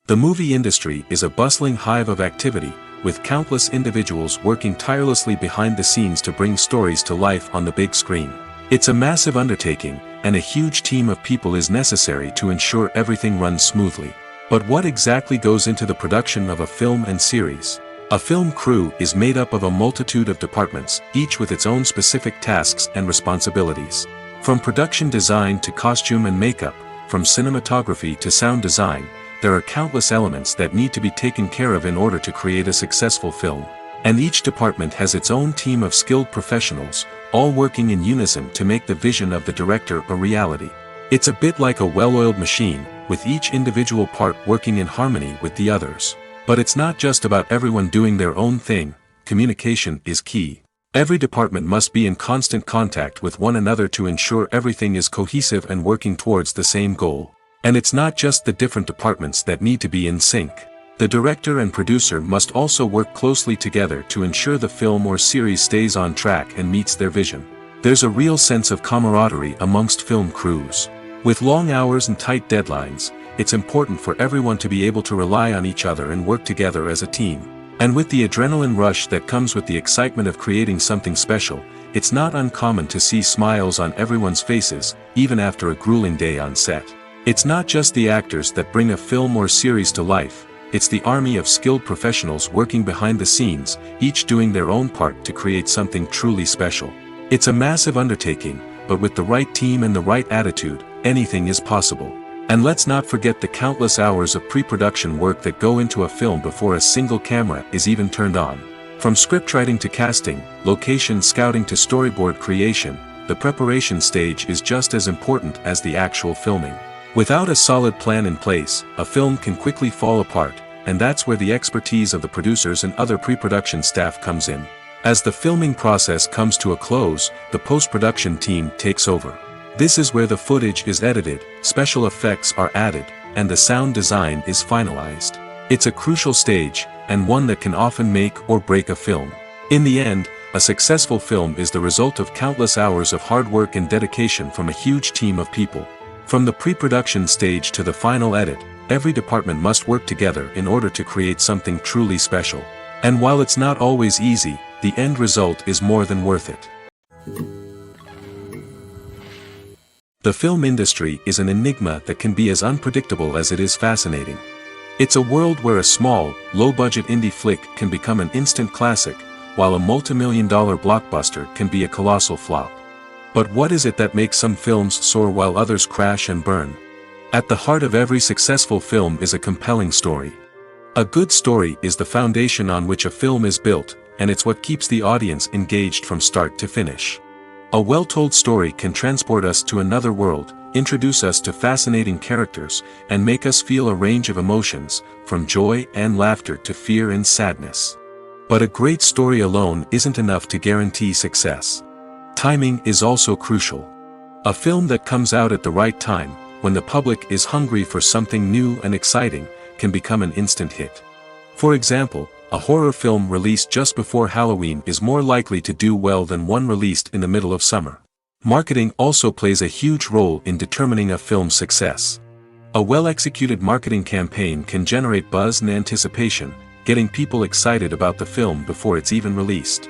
The movie industry is a bustling hive of activity, with countless individuals working tirelessly behind the scenes to bring stories to life on the big screen. It's a massive undertaking, and a huge team of people is necessary to ensure everything runs smoothly. But what exactly goes into the production of a film and series? A film crew is made up of a multitude of departments, each with its own specific tasks and responsibilities. From production design to costume and makeup, from cinematography to sound design, there are countless elements that need to be taken care of in order to create a successful film. And each department has its own team of skilled professionals, all working in unison to make the vision of the director a reality. It's a bit like a well-oiled machine, with each individual part working in harmony with the others. But it's not just about everyone doing their own thing. Communication is key. Every department must be in constant contact with one another to ensure everything is cohesive and working towards the same goal. And it's not just the different departments that need to be in sync. The director and producer must also work closely together to ensure the film or series stays on track and meets their vision. There's a real sense of camaraderie amongst film crews. With long hours and tight deadlines, it's important for everyone to be able to rely on each other and work together as a team. And with the adrenaline rush that comes with the excitement of creating something special, it's not uncommon to see smiles on everyone's faces, even after a grueling day on set. It's not just the actors that bring a film or series to life, it's the army of skilled professionals working behind the scenes, each doing their own part to create something truly special. It's a massive undertaking, but with the right team and the right attitude, anything is possible. And let's not forget the countless hours of pre-production work that go into a film before a single camera is even turned on. From scriptwriting to casting, location scouting to storyboard creation, the preparation stage is just as important as the actual filming. Without a solid plan in place, a film can quickly fall apart, and that's where the expertise of the producers and other pre-production staff comes in. As the filming process comes to a close, the post-production team takes over. This is where the footage is edited, special effects are added, and the sound design is finalized. It's a crucial stage, and one that can often make or break a film. In the end, a successful film is the result of countless hours of hard work and dedication from a huge team of people. From the pre-production stage to the final edit, every department must work together in order to create something truly special. And while it's not always easy, the end result is more than worth it. The film industry is an enigma that can be as unpredictable as it is fascinating. It's a world where a small, low-budget indie flick can become an instant classic, while a multi-million-dollar blockbuster can be a colossal flop. But what is it that makes some films soar while others crash and burn? At the heart of every successful film is a compelling story. A good story is the foundation on which a film is built, and it's what keeps the audience engaged from start to finish. A well-told story can transport us to another world, introduce us to fascinating characters, and make us feel a range of emotions, from joy and laughter to fear and sadness. But a great story alone isn't enough to guarantee success. Timing is also crucial. A film that comes out at the right time, when the public is hungry for something new and exciting, can become an instant hit. For example, a horror film released just before Halloween is more likely to do well than one released in the middle of summer. Marketing also plays a huge role in determining a film's success. A well-executed marketing campaign can generate buzz and anticipation, getting people excited about the film before it's even released.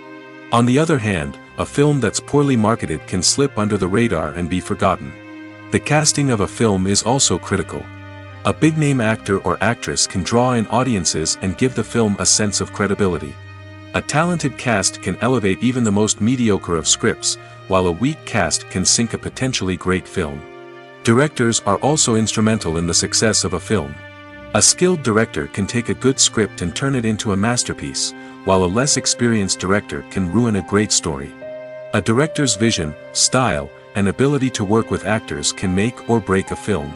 On the other hand, a film that's poorly marketed can slip under the radar and be forgotten. The casting of a film is also critical. A big-name actor or actress can draw in audiences and give the film a sense of credibility. A talented cast can elevate even the most mediocre of scripts, while a weak cast can sink a potentially great film. Directors are also instrumental in the success of a film. A skilled director can take a good script and turn it into a masterpiece, while a less experienced director can ruin a great story. A director's vision, style, and ability to work with actors can make or break a film.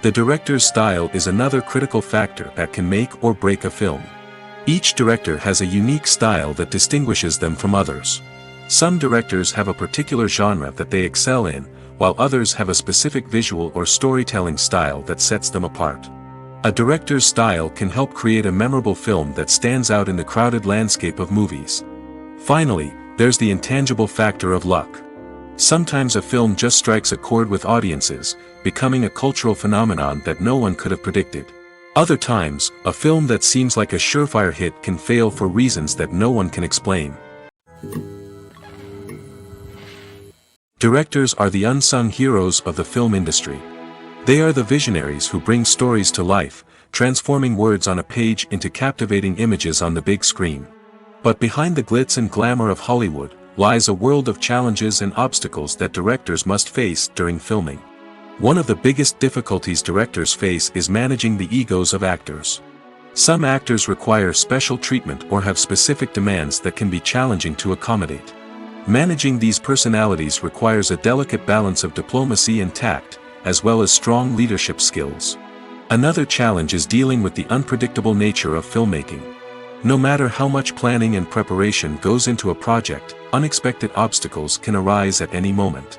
The director's style is another critical factor that can make or break a film. Each director has a unique style that distinguishes them from others. Some directors have a particular genre that they excel in, while others have a specific visual or storytelling style that sets them apart. A director's style can help create a memorable film that stands out in the crowded landscape of movies. Finally, there's the intangible factor of luck. Sometimes a film just strikes a chord with audiences, becoming a cultural phenomenon that no one could have predicted. Other times, a film that seems like a surefire hit can fail for reasons that no one can explain. Directors are the unsung heroes of the film industry. They are the visionaries who bring stories to life, transforming words on a page into captivating images on the big screen. But behind the glitz and glamour of Hollywood, lies a world of challenges and obstacles that directors must face during filming. One of the biggest difficulties directors face is managing the egos of actors. Some actors require special treatment or have specific demands that can be challenging to accommodate. Managing these personalities requires a delicate balance of diplomacy and tact, as well as strong leadership skills. Another challenge is dealing with the unpredictable nature of filmmaking. No matter how much planning and preparation goes into a project, unexpected obstacles can arise at any moment.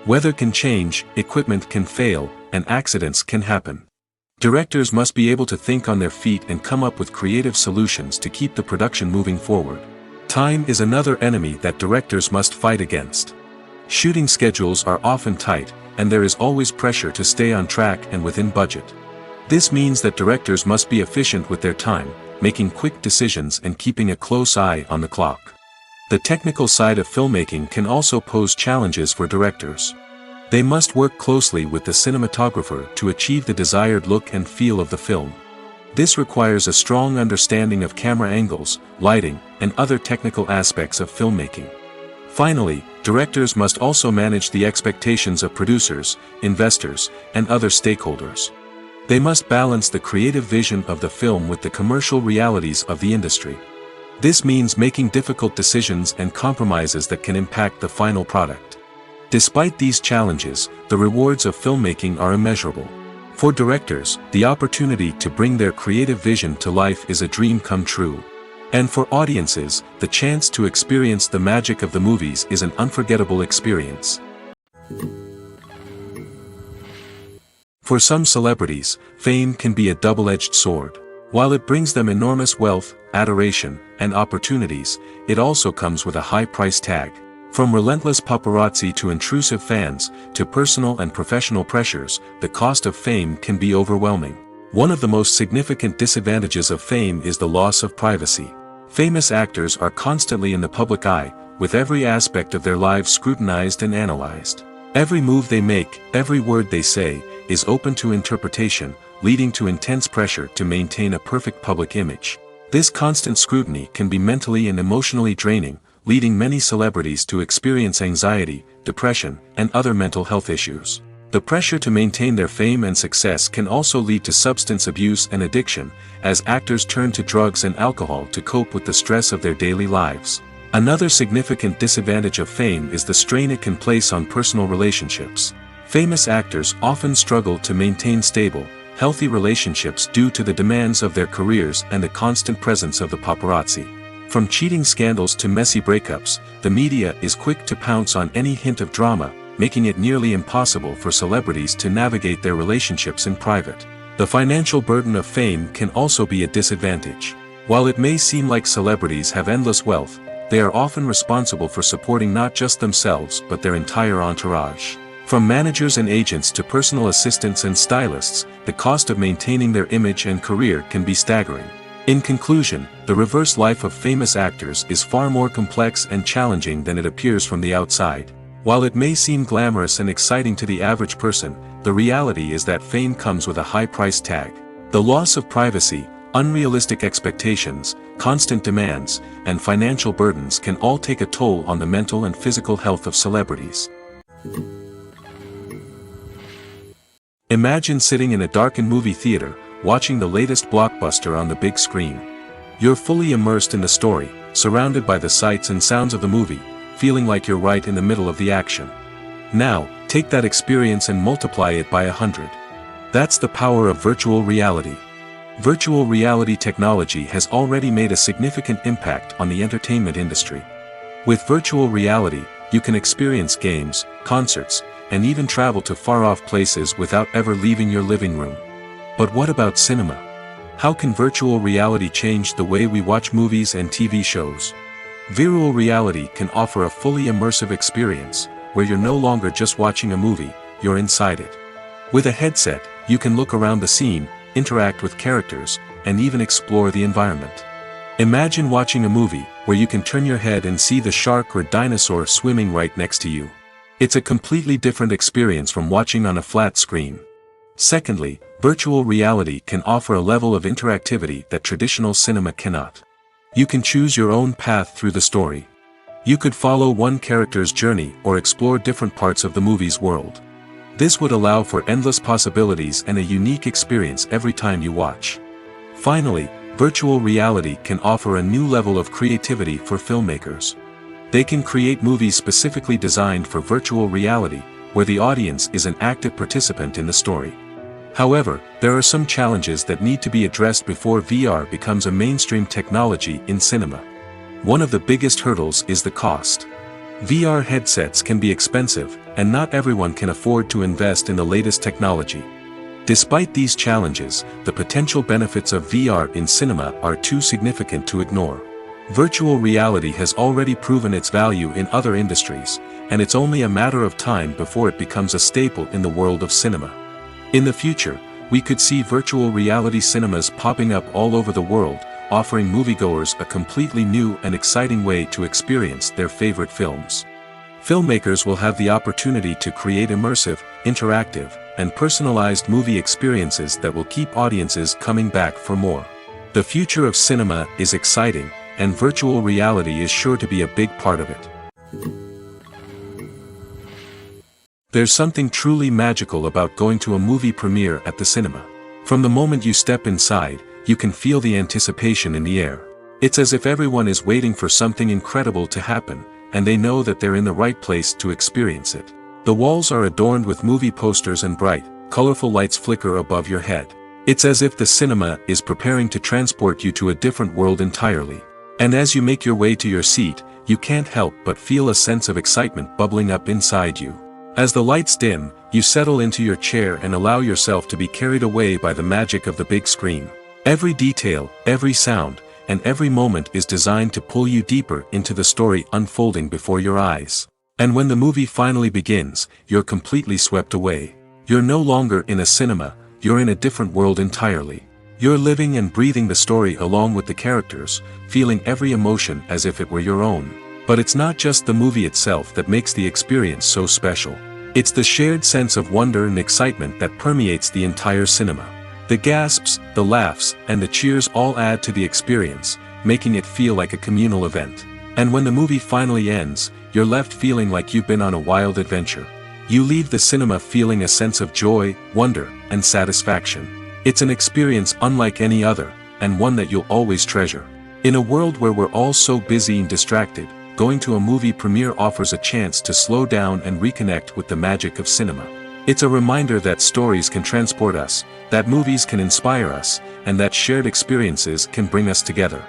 Weather can change, equipment can fail, and accidents can happen. Directors must be able to think on their feet and come up with creative solutions to keep the production moving forward. Time is another enemy that directors must fight against. Shooting schedules are often tight, and there is always pressure to stay on track and within budget. This means that directors must be efficient with their time, making quick decisions and keeping a close eye on the clock. The technical side of filmmaking can also pose challenges for directors. They must work closely with the cinematographer to achieve the desired look and feel of the film. This requires a strong understanding of camera angles, lighting, and other technical aspects of filmmaking. Finally, directors must also manage the expectations of producers, investors, and other stakeholders. They must balance the creative vision of the film with the commercial realities of the industry. This means making difficult decisions and compromises that can impact the final product. Despite these challenges, the rewards of filmmaking are immeasurable. For directors, the opportunity to bring their creative vision to life is a dream come true. And for audiences, the chance to experience the magic of the movies is an unforgettable experience. For some celebrities, fame can be a double-edged sword. While it brings them enormous wealth, adoration, and opportunities, it also comes with a high price tag. From relentless paparazzi to intrusive fans, to personal and professional pressures, the cost of fame can be overwhelming. One of the most significant disadvantages of fame is the loss of privacy. Famous actors are constantly in the public eye, with every aspect of their lives scrutinized and analyzed. Every move they make, every word they say, is open to interpretation, leading to intense pressure to maintain a perfect public image. This constant scrutiny can be mentally and emotionally draining, leading many celebrities to experience anxiety, depression, and other mental health issues. The pressure to maintain their fame and success can also lead to substance abuse and addiction, as actors turn to drugs and alcohol to cope with the stress of their daily lives. Another significant disadvantage of fame is the strain it can place on personal relationships. Famous actors often struggle to maintain stable, healthy relationships due to the demands of their careers and the constant presence of the paparazzi. From cheating scandals to messy breakups, the media is quick to pounce on any hint of drama, making it nearly impossible for celebrities to navigate their relationships in private. The financial burden of fame can also be a disadvantage. While it may seem like celebrities have endless wealth, they are often responsible for supporting not just themselves but their entire entourage. From managers and agents to personal assistants and stylists, the cost of maintaining their image and career can be staggering. In conclusion, the reverse life of famous actors is far more complex and challenging than it appears from the outside. While it may seem glamorous and exciting to the average person, the reality is that fame comes with a high price tag. The loss of privacy, unrealistic expectations, constant demands, and financial burdens can all take a toll on the mental and physical health of celebrities. Imagine sitting in a darkened movie theater, watching the latest blockbuster on the big screen. You're fully immersed in the story, surrounded by the sights and sounds of the movie, feeling like you're right in the middle of the action. Now, take that experience and multiply it by 100. That's the power of virtual reality. Virtual reality technology has already made a significant impact on the entertainment industry. With virtual reality, you can experience games, concerts, and even travel to far-off places without ever leaving your living room. But what about cinema? How can virtual reality change the way we watch movies and TV shows? Virtual reality can offer a fully immersive experience, where you're no longer just watching a movie, you're inside it. With a headset, you can look around the scene, interact with characters, and even explore the environment. Imagine watching a movie, where you can turn your head and see the shark or dinosaur swimming right next to you. It's a completely different experience from watching on a flat screen. Secondly, virtual reality can offer a level of interactivity that traditional cinema cannot. You can choose your own path through the story. You could follow one character's journey or explore different parts of the movie's world. This would allow for endless possibilities and a unique experience every time you watch. Finally, virtual reality can offer a new level of creativity for filmmakers. They can create movies specifically designed for virtual reality, where the audience is an active participant in the story. However, there are some challenges that need to be addressed before VR becomes a mainstream technology in cinema. One of the biggest hurdles is the cost. VR headsets can be expensive, and not everyone can afford to invest in the latest technology. Despite these challenges, the potential benefits of VR in cinema are too significant to ignore. Virtual reality has already proven its value in other industries, and it's only a matter of time before it becomes a staple in the world of cinema. In the future, we could see virtual reality cinemas popping up all over the world, offering moviegoers a completely new and exciting way to experience their favorite films. Filmmakers will have the opportunity to create immersive, interactive, and personalized movie experiences that will keep audiences coming back for more. The future of cinema is exciting, and virtual reality is sure to be a big part of it. There's something truly magical about going to a movie premiere at the cinema. From the moment you step inside, you can feel the anticipation in the air. It's as if everyone is waiting for something incredible to happen, and they know that they're in the right place to experience it. The walls are adorned with movie posters and bright, colorful lights flicker above your head. It's as if the cinema is preparing to transport you to a different world entirely. And as you make your way to your seat, you can't help but feel a sense of excitement bubbling up inside you. As the lights dim, you settle into your chair and allow yourself to be carried away by the magic of the big screen. Every detail, every sound, and every moment is designed to pull you deeper into the story unfolding before your eyes. And when the movie finally begins, you're completely swept away. You're no longer in a cinema, you're in a different world entirely. You're living and breathing the story along with the characters, feeling every emotion as if it were your own. But it's not just the movie itself that makes the experience so special. It's the shared sense of wonder and excitement that permeates the entire cinema. The gasps, the laughs, and the cheers all add to the experience, making it feel like a communal event. And when the movie finally ends, you're left feeling like you've been on a wild adventure. You leave the cinema feeling a sense of joy, wonder, and satisfaction. It's an experience unlike any other, and one that you'll always treasure. In a world where we're all so busy and distracted, going to a movie premiere offers a chance to slow down and reconnect with the magic of cinema. It's a reminder that stories can transport us, that movies can inspire us, and that shared experiences can bring us together.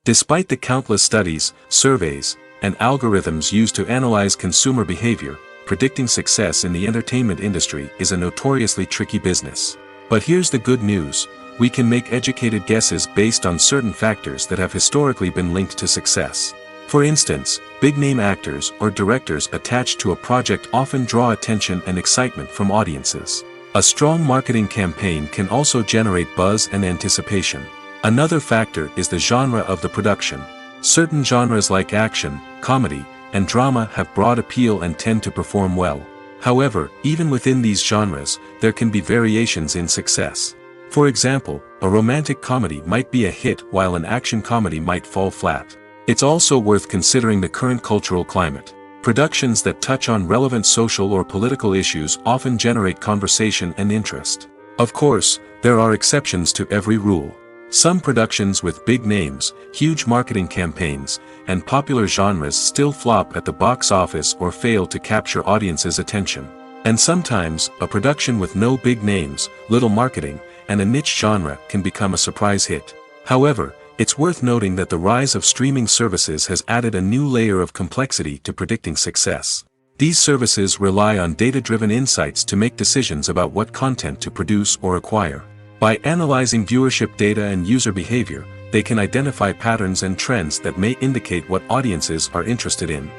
Despite the countless studies, surveys, and algorithms used to analyze consumer behavior, predicting success in the entertainment industry is a notoriously tricky business. But here's the good news. We can make educated guesses based on certain factors that have historically been linked to success. For instance, big-name actors or directors attached to a project often draw attention and excitement from audiences. A strong marketing campaign can also generate buzz and anticipation. Another factor is the genre of the production. Certain genres like action, comedy, and drama have broad appeal and tend to perform well. However, even within these genres, there can be variations in success. For example, a romantic comedy might be a hit while an action comedy might fall flat. It's also worth considering the current cultural climate. Productions that touch on relevant social or political issues often generate conversation and interest. Of course, there are exceptions to every rule. Some productions with big names, huge marketing campaigns, and popular genres still flop at the box office or fail to capture audiences' attention. And sometimes, a production with no big names, little marketing, and a niche genre can become a surprise hit. However, it's worth noting that the rise of streaming services has added a new layer of complexity to predicting success. These services rely on data-driven insights to make decisions about what content to produce or acquire. By analyzing viewership data and user behavior, they can identify patterns and trends that may indicate what audiences are interested in.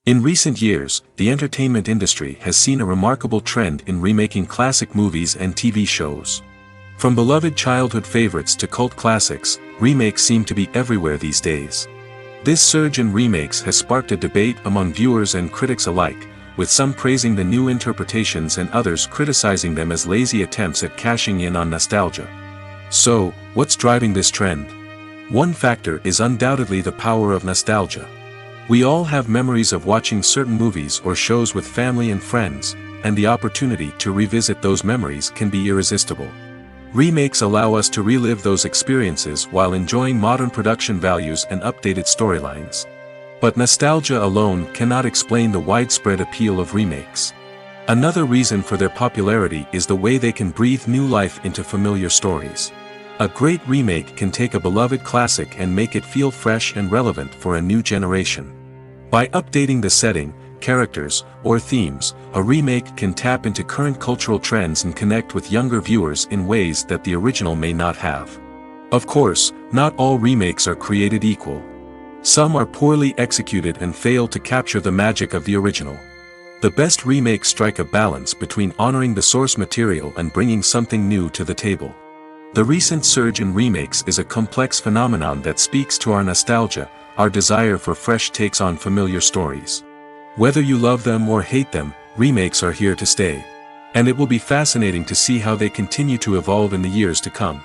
In recent years, the entertainment industry has seen a remarkable trend in remaking classic movies and TV shows. From beloved childhood favorites to cult classics, remakes seem to be everywhere these days. This surge in remakes has sparked a debate among viewers and critics alike, with some praising the new interpretations and others criticizing them as lazy attempts at cashing in on nostalgia. So, what's driving this trend? One factor is undoubtedly the power of nostalgia. We all have memories of watching certain movies or shows with family and friends, and the opportunity to revisit those memories can be irresistible. Remakes allow us to relive those experiences while enjoying modern production values and updated storylines. But nostalgia alone cannot explain the widespread appeal of remakes. Another reason for their popularity is the way they can breathe new life into familiar stories. A great remake can take a beloved classic and make it feel fresh and relevant for a new generation. By updating the setting, characters, or themes, a remake can tap into current cultural trends and connect with younger viewers in ways that the original may not have. Of course, not all remakes are created equal. Some are poorly executed and fail to capture the magic of the original. The best remakes strike a balance between honoring the source material and bringing something new to the table. The recent surge in remakes is a complex phenomenon that speaks to our nostalgia, our desire for fresh takes on familiar stories. Whether you love them or hate them, remakes are here to stay. And it will be fascinating to see how they continue to evolve in the years to come.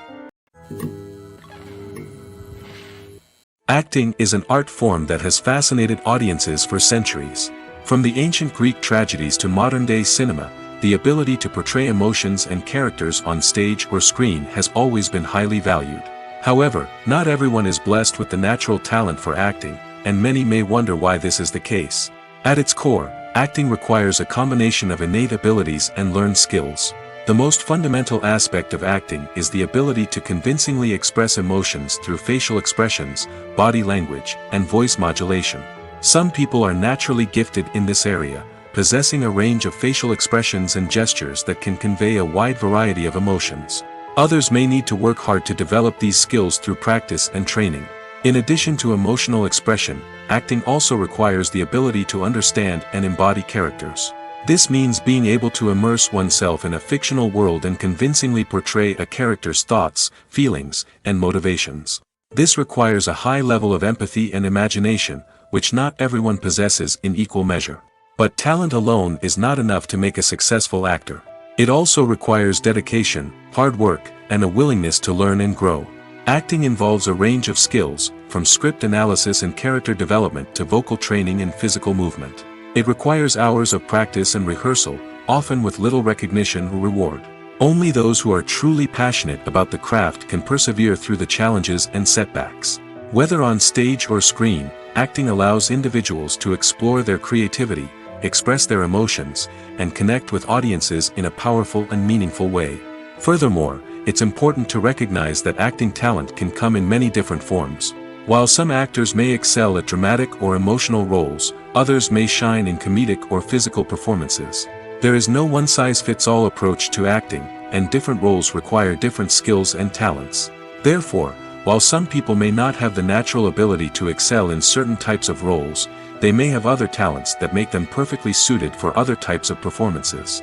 Acting is an art form that has fascinated audiences for centuries. From the ancient Greek tragedies to modern-day cinema, the ability to portray emotions and characters on stage or screen has always been highly valued. However, not everyone is blessed with the natural talent for acting, and many may wonder why this is the case. At its core, acting requires a combination of innate abilities and learned skills. The most fundamental aspect of acting is the ability to convincingly express emotions through facial expressions, body language, and voice modulation. Some people are naturally gifted in this area, possessing a range of facial expressions and gestures that can convey a wide variety of emotions. Others may need to work hard to develop these skills through practice and training. In addition to emotional expression, acting also requires the ability to understand and embody characters. This means being able to immerse oneself in a fictional world and convincingly portray a character's thoughts, feelings, and motivations. This requires a high level of empathy and imagination, which not everyone possesses in equal measure. But talent alone is not enough to make a successful actor. It also requires dedication, hard work, and a willingness to learn and grow. Acting involves a range of skills, from script analysis and character development to vocal training and physical movement. It requires hours of practice and rehearsal, often with little recognition or reward. Only those who are truly passionate about the craft can persevere through the challenges and setbacks. Whether on stage or screen, acting allows individuals to explore their creativity, express their emotions, and connect with audiences in a powerful and meaningful way. Furthermore, it's important to recognize that acting talent can come in many different forms. While some actors may excel at dramatic or emotional roles, others may shine in comedic or physical performances. There is no one-size-fits-all approach to acting, and different roles require different skills and talents. Therefore, while some people may not have the natural ability to excel in certain types of roles, they may have other talents that make them perfectly suited for other types of performances.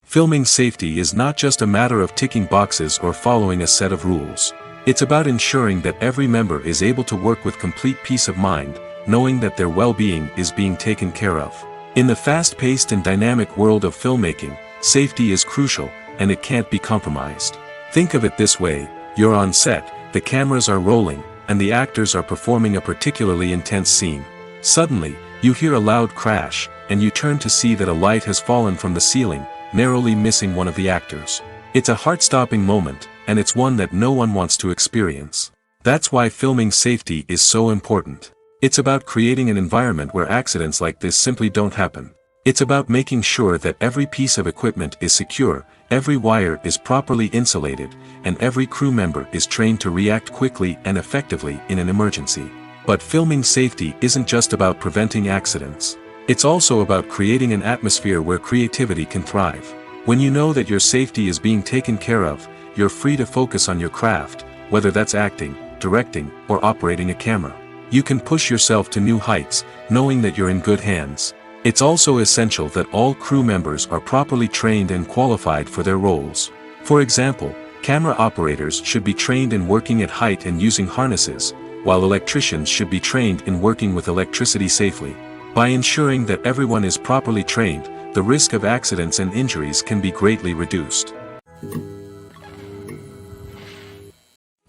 Filming safety is not just a matter of ticking boxes or following a set of rules. It's about ensuring that every member is able to work with complete peace of mind, knowing that their well-being is being taken care of. In the fast-paced and dynamic world of filmmaking, safety is crucial, and it can't be compromised. Think of it this way: you're on set, the cameras are rolling, and the actors are performing a particularly intense scene. Suddenly, you hear a loud crash, and you turn to see that a light has fallen from the ceiling, narrowly missing one of the actors. It's a heart-stopping moment, and it's one that no one wants to experience. That's why filming safety is so important. It's about creating an environment where accidents like this simply don't happen. It's about making sure that every piece of equipment is secure, every wire is properly insulated, and every crew member is trained to react quickly and effectively in an emergency. But filming safety isn't just about preventing accidents. It's also about creating an atmosphere where creativity can thrive. When you know that your safety is being taken care of, you're free to focus on your craft, whether that's acting, directing, or operating a camera. You can push yourself to new heights, knowing that you're in good hands. It's also essential that all crew members are properly trained and qualified for their roles. For example, camera operators should be trained in working at height and using harnesses, while electricians should be trained in working with electricity safely. By ensuring that everyone is properly trained, the risk of accidents and injuries can be greatly reduced.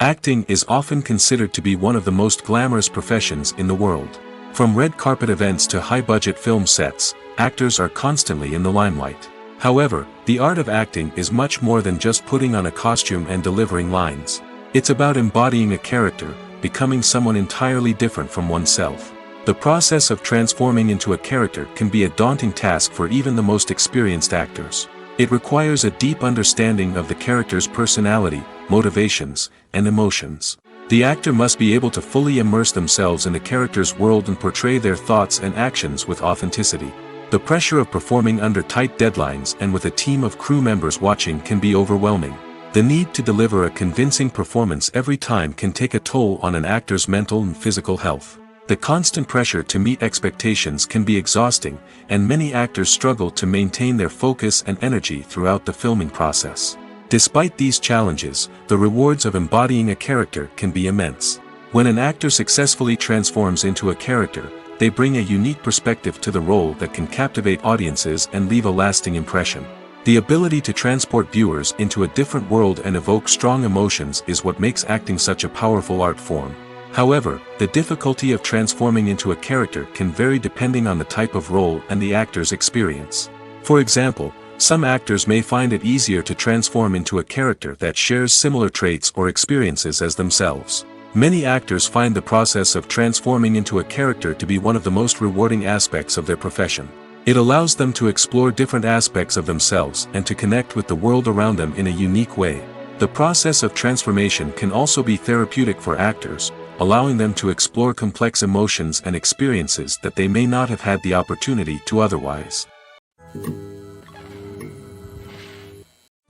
Acting is often considered to be one of the most glamorous professions in the world. From red carpet events to high-budget film sets, actors are constantly in the limelight. However, the art of acting is much more than just putting on a costume and delivering lines. It's about embodying a character, becoming someone entirely different from oneself. The process of transforming into a character can be a daunting task for even the most experienced actors. It requires a deep understanding of the character's personality, motivations, and emotions. The actor must be able to fully immerse themselves in the character's world and portray their thoughts and actions with authenticity. The pressure of performing under tight deadlines and with a team of crew members watching can be overwhelming. The need to deliver a convincing performance every time can take a toll on an actor's mental and physical health. The constant pressure to meet expectations can be exhausting, and many actors struggle to maintain their focus and energy throughout the filming process. Despite these challenges, the rewards of embodying a character can be immense. When an actor successfully transforms into a character, they bring a unique perspective to the role that can captivate audiences and leave a lasting impression. The ability to transport viewers into a different world and evoke strong emotions is what makes acting such a powerful art form. However, the difficulty of transforming into a character can vary depending on the type of role and the actor's experience. For example, some actors may find it easier to transform into a character that shares similar traits or experiences as themselves. Many actors find the process of transforming into a character to be one of the most rewarding aspects of their profession. It allows them to explore different aspects of themselves and to connect with the world around them in a unique way. The process of transformation can also be therapeutic for actors, allowing them to explore complex emotions and experiences that they may not have had the opportunity to otherwise.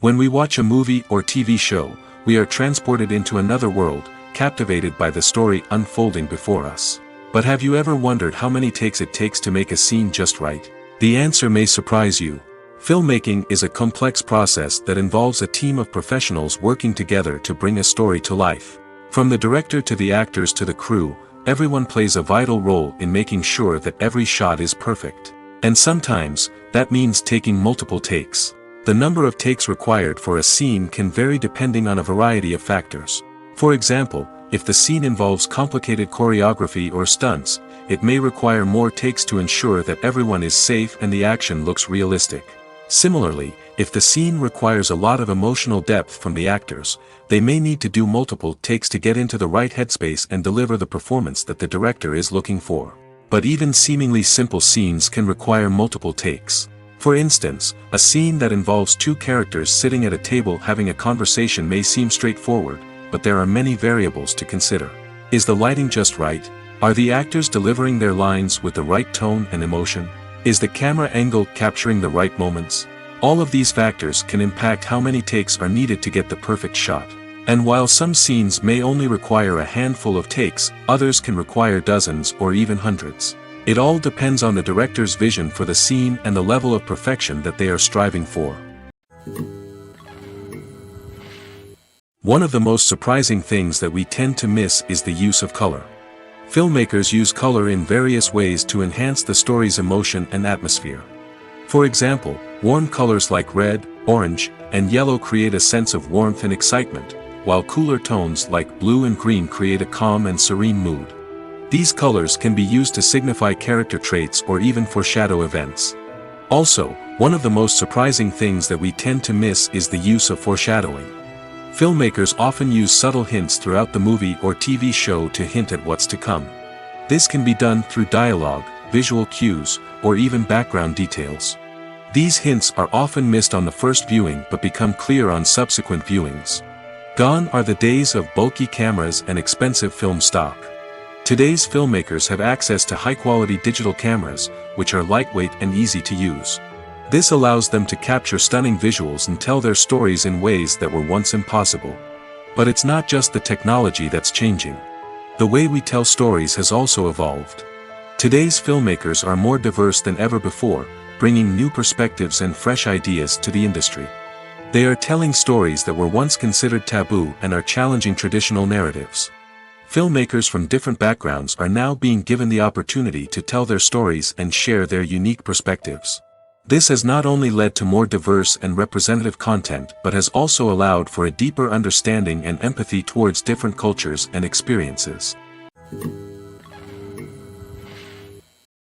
When we watch a movie or TV show, we are transported into another world, captivated by the story unfolding before us. But have you ever wondered how many takes it takes to make a scene just right? The answer may surprise you. Filmmaking is a complex process that involves a team of professionals working together to bring a story to life. From the director to the actors to the crew, everyone plays a vital role in making sure that every shot is perfect. And sometimes, that means taking multiple takes. The number of takes required for a scene can vary depending on a variety of factors. For example, if the scene involves complicated choreography or stunts, it may require more takes to ensure that everyone is safe and the action looks realistic. Similarly, if the scene requires a lot of emotional depth from the actors, they may need to do multiple takes to get into the right headspace and deliver the performance that the director is looking for. But even seemingly simple scenes can require multiple takes. For instance, a scene that involves two characters sitting at a table having a conversation may seem straightforward, but there are many variables to consider. Is the lighting just right? Are the actors delivering their lines with the right tone and emotion? Is the camera angle capturing the right moments? All of these factors can impact how many takes are needed to get the perfect shot. And while some scenes may only require a handful of takes, others can require dozens or even hundreds. It all depends on the director's vision for the scene and the level of perfection that they are striving for. One of the most surprising things that we tend to miss is the use of color. Filmmakers use color in various ways to enhance the story's emotion and atmosphere. For example, warm colors like red, orange, and yellow create a sense of warmth and excitement, while cooler tones like blue and green create a calm and serene mood. These colors can be used to signify character traits or even foreshadow events. Also, one of the most surprising things that we tend to miss is the use of foreshadowing. Filmmakers often use subtle hints throughout the movie or TV show to hint at what's to come. This can be done through dialogue, visual cues, or even background details. These hints are often missed on the first viewing but become clear on subsequent viewings. Gone are the days of bulky cameras and expensive film stock. Today's filmmakers have access to high-quality digital cameras, which are lightweight and easy to use. This allows them to capture stunning visuals and tell their stories in ways that were once impossible. But it's not just the technology that's changing. The way we tell stories has also evolved. Today's filmmakers are more diverse than ever before, bringing new perspectives and fresh ideas to the industry. They are telling stories that were once considered taboo and are challenging traditional narratives. Filmmakers from different backgrounds are now being given the opportunity to tell their stories and share their unique perspectives. This has not only led to more diverse and representative content but has also allowed for a deeper understanding and empathy towards different cultures and experiences.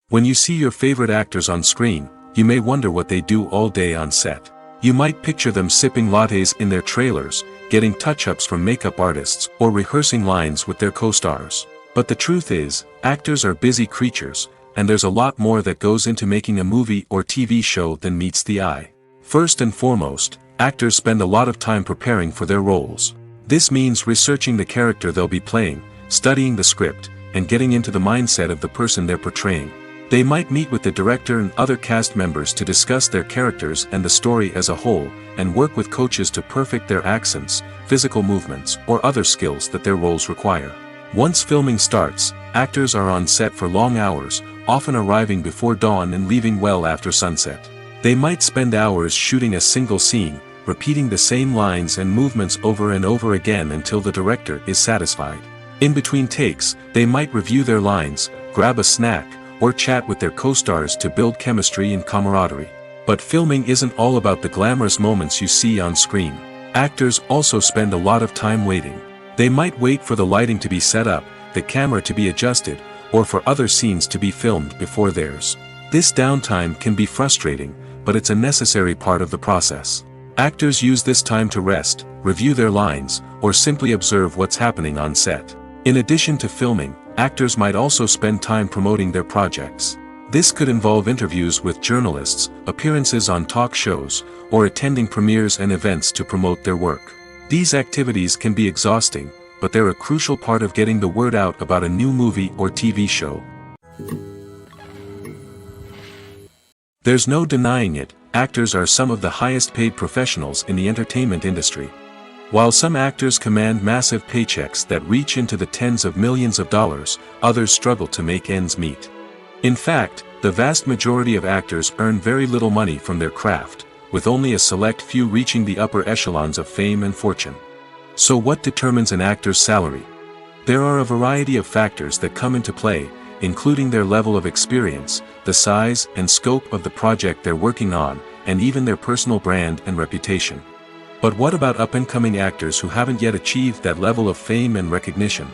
When you see your favorite actors on screen, you may wonder what they do all day on set. You might picture them sipping lattes in their trailers, getting touch-ups from makeup artists, or rehearsing lines with their co-stars. But the truth is, actors are busy creatures, and there's a lot more that goes into making a movie or TV show than meets the eye. First and foremost, actors spend a lot of time preparing for their roles. This means researching the character they'll be playing, studying the script, and getting into the mindset of the person they're portraying. They might meet with the director and other cast members to discuss their characters and the story as a whole, and work with coaches to perfect their accents, physical movements, or other skills that their roles require. Once filming starts, actors are on set for long hours, often arriving before dawn and leaving well after sunset. They might spend hours shooting a single scene, repeating the same lines and movements over and over again until the director is satisfied. In between takes, they might review their lines, grab a snack, or chat with their co-stars to build chemistry and camaraderie. But filming isn't all about the glamorous moments you see on screen. Actors also spend a lot of time waiting. They might wait for the lighting to be set up, the camera to be adjusted, or for other scenes to be filmed before theirs. This downtime can be frustrating, but it's a necessary part of the process. Actors use this time to rest, review their lines, or simply observe what's happening on set. In addition to filming, actors might also spend time promoting their projects. This could involve interviews with journalists, appearances on talk shows, or attending premieres and events to promote their work. These activities can be exhausting, but they're a crucial part of getting the word out about a new movie or TV show. There's no denying it, actors are some of the highest paid professionals in the entertainment industry. While some actors command massive paychecks that reach into the tens of millions of dollars, others struggle to make ends meet. In fact, the vast majority of actors earn very little money from their craft, with only a select few reaching the upper echelons of fame and fortune. So what determines an actor's salary? There are a variety of factors that come into play, including their level of experience, the size and scope of the project they're working on, and even their personal brand and reputation. But what about up-and-coming actors who haven't yet achieved that level of fame and recognition?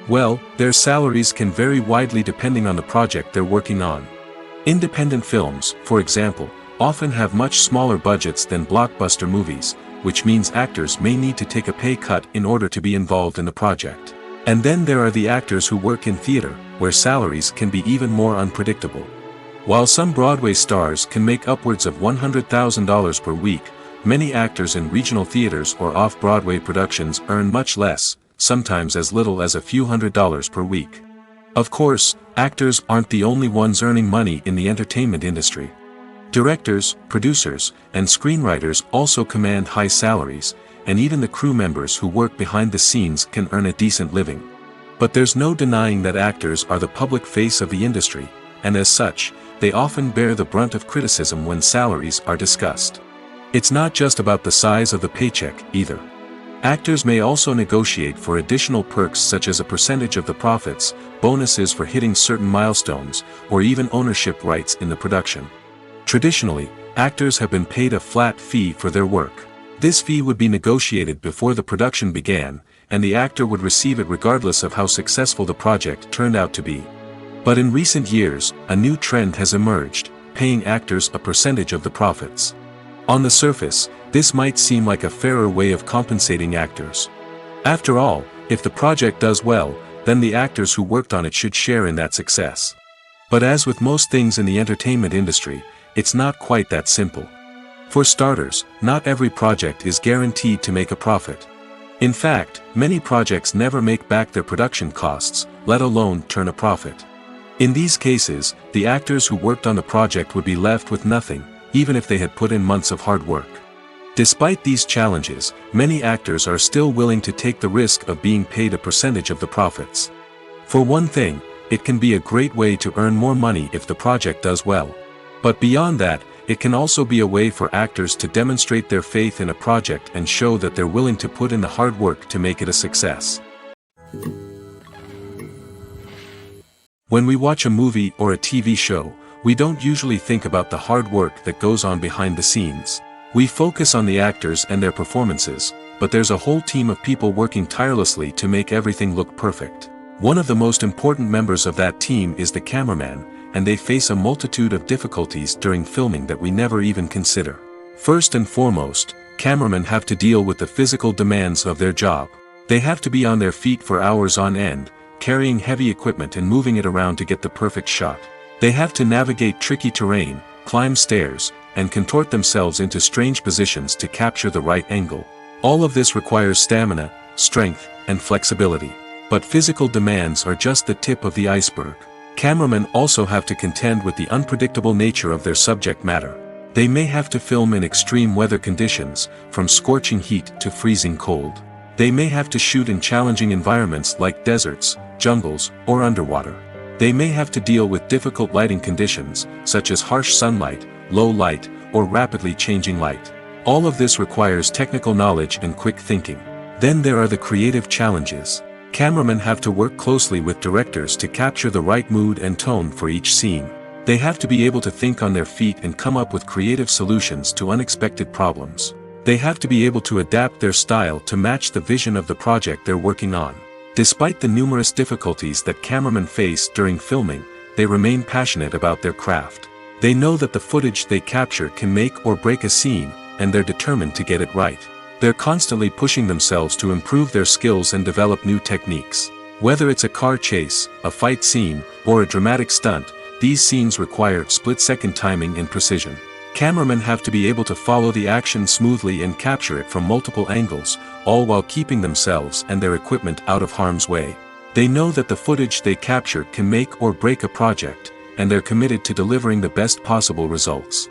Well, their salaries can vary widely depending on the project they're working on. Independent films, for example, often have much smaller budgets than blockbuster movies, which means actors may need to take a pay cut in order to be involved in the project. And then there are the actors who work in theater, where salaries can be even more unpredictable. While some Broadway stars can make upwards of $100,000 per week, many actors in regional theaters or off-Broadway productions earn much less, sometimes as little as a few $100s per week. Of course, actors aren't the only ones earning money in the entertainment industry. Directors, producers, and screenwriters also command high salaries, and even the crew members who work behind the scenes can earn a decent living. But there's no denying that actors are the public face of the industry, and as such, they often bear the brunt of criticism when salaries are discussed. It's not just about the size of the paycheck, either. Actors may also negotiate for additional perks such as a percentage of the profits, bonuses for hitting certain milestones, or even ownership rights in the production. Traditionally, actors have been paid a flat fee for their work. This fee would be negotiated before the production began, and the actor would receive it regardless of how successful the project turned out to be. But in recent years, a new trend has emerged, paying actors a percentage of the profits. On the surface, this might seem like a fairer way of compensating actors. After all, if the project does well, then the actors who worked on it should share in that success. But as with most things in the entertainment industry, it's not quite that simple. For starters, not every project is guaranteed to make a profit. In fact, many projects never make back their production costs, let alone turn a profit. In these cases, the actors who worked on the project would be left with nothing, even if they had put in months of hard work. Despite these challenges, many actors are still willing to take the risk of being paid a percentage of the profits. For one thing, it can be a great way to earn more money if the project does well. But beyond that, it can also be a way for actors to demonstrate their faith in a project and show that they're willing to put in the hard work to make it a success. When we watch a movie or a TV show, we don't usually think about the hard work that goes on behind the scenes. We focus on the actors and their performances, but there's a whole team of people working tirelessly to make everything look perfect. One of the most important members of that team is the cameraman, and they face a multitude of difficulties during filming that we never even consider. First and foremost, cameramen have to deal with the physical demands of their job. They have to be on their feet for hours on end, carrying heavy equipment and moving it around to get the perfect shot. They have to navigate tricky terrain, climb stairs, and contort themselves into strange positions to capture the right angle. All of this requires stamina, strength, and flexibility. But physical demands are just the tip of the iceberg. Cameramen also have to contend with the unpredictable nature of their subject matter. They may have to film in extreme weather conditions, from scorching heat to freezing cold. They may have to shoot in challenging environments like deserts, jungles, or underwater. They may have to deal with difficult lighting conditions, such as harsh sunlight, low light, or rapidly changing light. All of this requires technical knowledge and quick thinking. Then there are the creative challenges. Cameramen have to work closely with directors to capture the right mood and tone for each scene. They have to be able to think on their feet and come up with creative solutions to unexpected problems. They have to be able to adapt their style to match the vision of the project they're working on. Despite the numerous difficulties that cameramen face during filming, they remain passionate about their craft. They know that the footage they capture can make or break a scene, and they're determined to get it right. They're constantly pushing themselves to improve their skills and develop new techniques. Whether it's a car chase, a fight scene, or a dramatic stunt, these scenes require split-second timing and precision. Cameramen have to be able to follow the action smoothly and capture it from multiple angles, all while keeping themselves and their equipment out of harm's way. They know that the footage they capture can make or break a project, and they're committed to delivering the best possible results.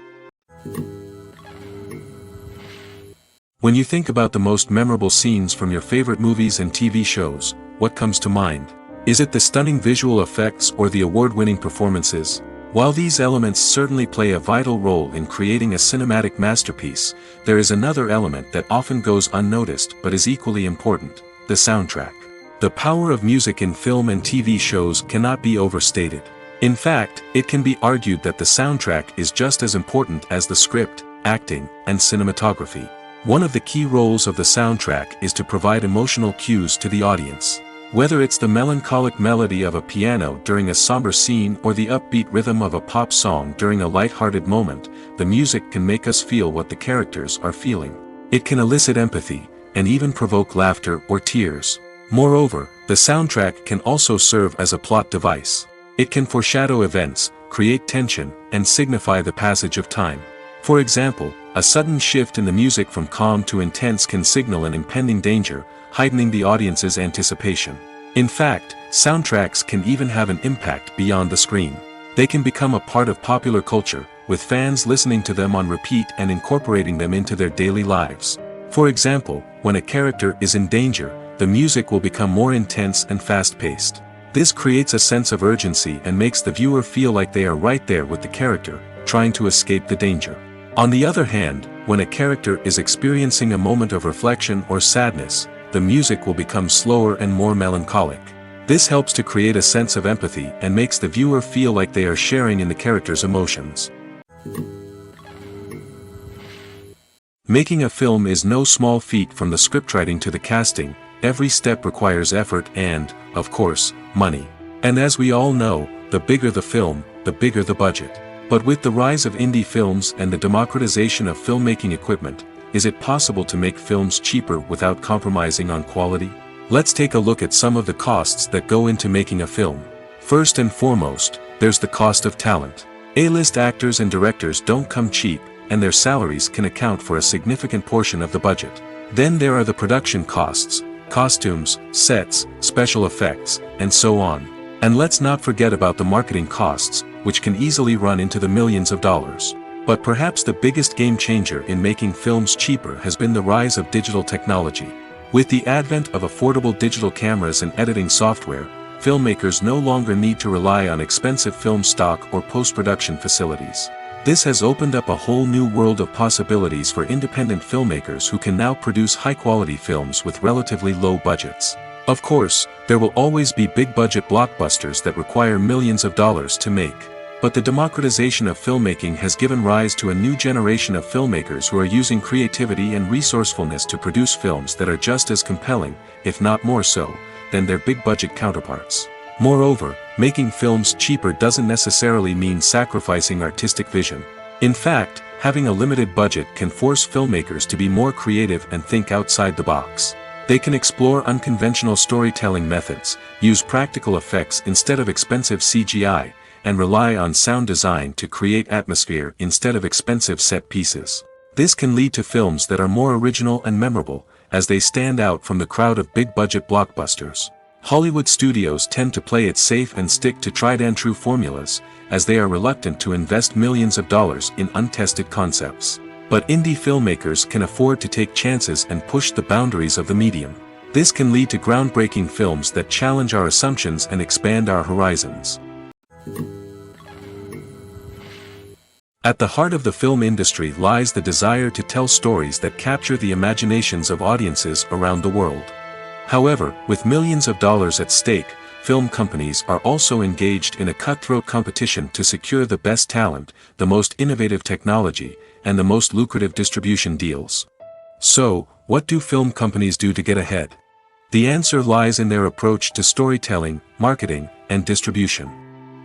When you think about the most memorable scenes from your favorite movies and TV shows, what comes to mind? Is it the stunning visual effects or the award-winning performances? While these elements certainly play a vital role in creating a cinematic masterpiece, there is another element that often goes unnoticed but is equally important: the soundtrack. The power of music in film and TV shows cannot be overstated. In fact, it can be argued that the soundtrack is just as important as the script, acting, and cinematography. One of the key roles of the soundtrack is to provide emotional cues to the audience. Whether it's the melancholic melody of a piano during a somber scene or the upbeat rhythm of a pop song during a light-hearted moment, the music can make us feel what the characters are feeling. It can elicit empathy, and even provoke laughter or tears. Moreover, the soundtrack can also serve as a plot device. It can foreshadow events, create tension, and signify the passage of time. For example, a sudden shift in the music from calm to intense can signal an impending danger, heightening the audience's anticipation. In fact, soundtracks can even have an impact beyond the screen. They can become a part of popular culture, with fans listening to them on repeat and incorporating them into their daily lives. For example, when a character is in danger, the music will become more intense and fast-paced. This creates a sense of urgency and makes the viewer feel like they are right there with the character, trying to escape the danger. On the other hand, when a character is experiencing a moment of reflection or sadness, the music will become slower and more melancholic. This helps to create a sense of empathy and makes the viewer feel like they are sharing in the character's emotions. Making a film is no small feat. From the scriptwriting to the casting, every step requires effort and, of course, money. And as we all know, the bigger the film, the bigger the budget. But with the rise of indie films and the democratization of filmmaking equipment, is it possible to make films cheaper without compromising on quality? Let's take a look at some of the costs that go into making a film. First and foremost, there's the cost of talent. A-list actors and directors don't come cheap, and their salaries can account for a significant portion of the budget. Then there are the production costs, costumes, sets, special effects, and so on. And let's not forget about the marketing costs, which can easily run into the millions of dollars. But perhaps the biggest game changer in making films cheaper has been the rise of digital technology. With the advent of affordable digital cameras and editing software, filmmakers no longer need to rely on expensive film stock or post-production facilities. This has opened up a whole new world of possibilities for independent filmmakers who can now produce high-quality films with relatively low budgets. Of course, there will always be big-budget blockbusters that require millions of dollars to make. But the democratization of filmmaking has given rise to a new generation of filmmakers who are using creativity and resourcefulness to produce films that are just as compelling, if not more so, than their big-budget counterparts. Moreover, making films cheaper doesn't necessarily mean sacrificing artistic vision. In fact, having a limited budget can force filmmakers to be more creative and think outside the box. They can explore unconventional storytelling methods, use practical effects instead of expensive CGI, and rely on sound design to create atmosphere instead of expensive set pieces. This can lead to films that are more original and memorable, as they stand out from the crowd of big-budget blockbusters. Hollywood studios tend to play it safe and stick to tried-and-true formulas, as they are reluctant to invest millions of dollars in untested concepts. But indie filmmakers can afford to take chances and push the boundaries of the medium. This can lead to groundbreaking films that challenge our assumptions and expand our horizons. At the heart of the film industry lies the desire to tell stories that capture the imaginations of audiences around the world. However, with millions of dollars at stake, film companies are also engaged in a cutthroat competition to secure the best talent, the most innovative technology, and the most lucrative distribution deals. So, what do film companies do to get ahead? The answer lies in their approach to storytelling, marketing, and distribution.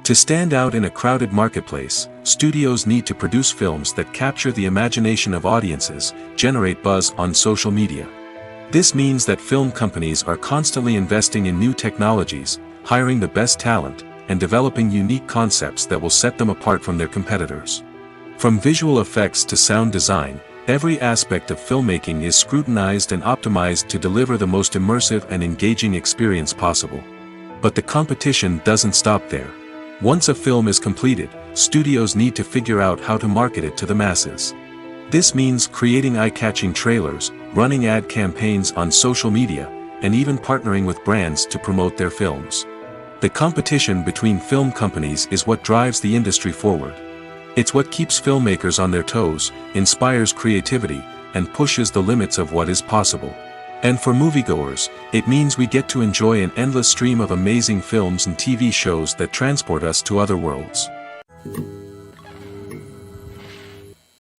To stand out in a crowded marketplace, studios need to produce films that capture the imagination of audiences, generate buzz on social media. This means that film companies are constantly investing in new technologies, hiring the best talent, and developing unique concepts that will set them apart from their competitors. From visual effects to sound design, every aspect of filmmaking is scrutinized and optimized to deliver the most immersive and engaging experience possible. But the competition doesn't stop there. Once a film is completed, studios need to figure out how to market it to the masses. This means creating eye-catching trailers, running ad campaigns on social media, and even partnering with brands to promote their films. The competition between film companies is what drives the industry forward. It's what keeps filmmakers on their toes, inspires creativity, and pushes the limits of what is possible. And for moviegoers, it means we get to enjoy an endless stream of amazing films and TV shows that transport us to other worlds.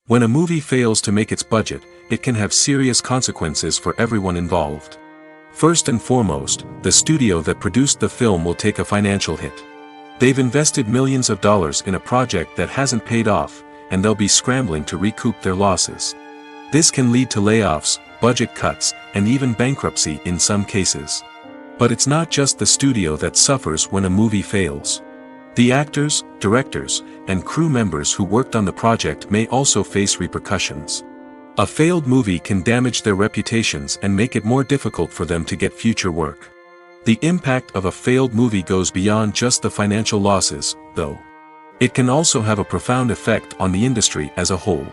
When a movie fails to make its budget, it can have serious consequences for everyone involved. First and foremost, the studio that produced the film will take a financial hit. They've invested millions of dollars in a project that hasn't paid off, and they'll be scrambling to recoup their losses. This can lead to layoffs, budget cuts, and even bankruptcy in some cases. But it's not just the studio that suffers when a movie fails. The actors, directors, and crew members who worked on the project may also face repercussions. A failed movie can damage their reputations and make it more difficult for them to get future work. The impact of a failed movie goes beyond just the financial losses, though. It can also have a profound effect on the industry as a whole.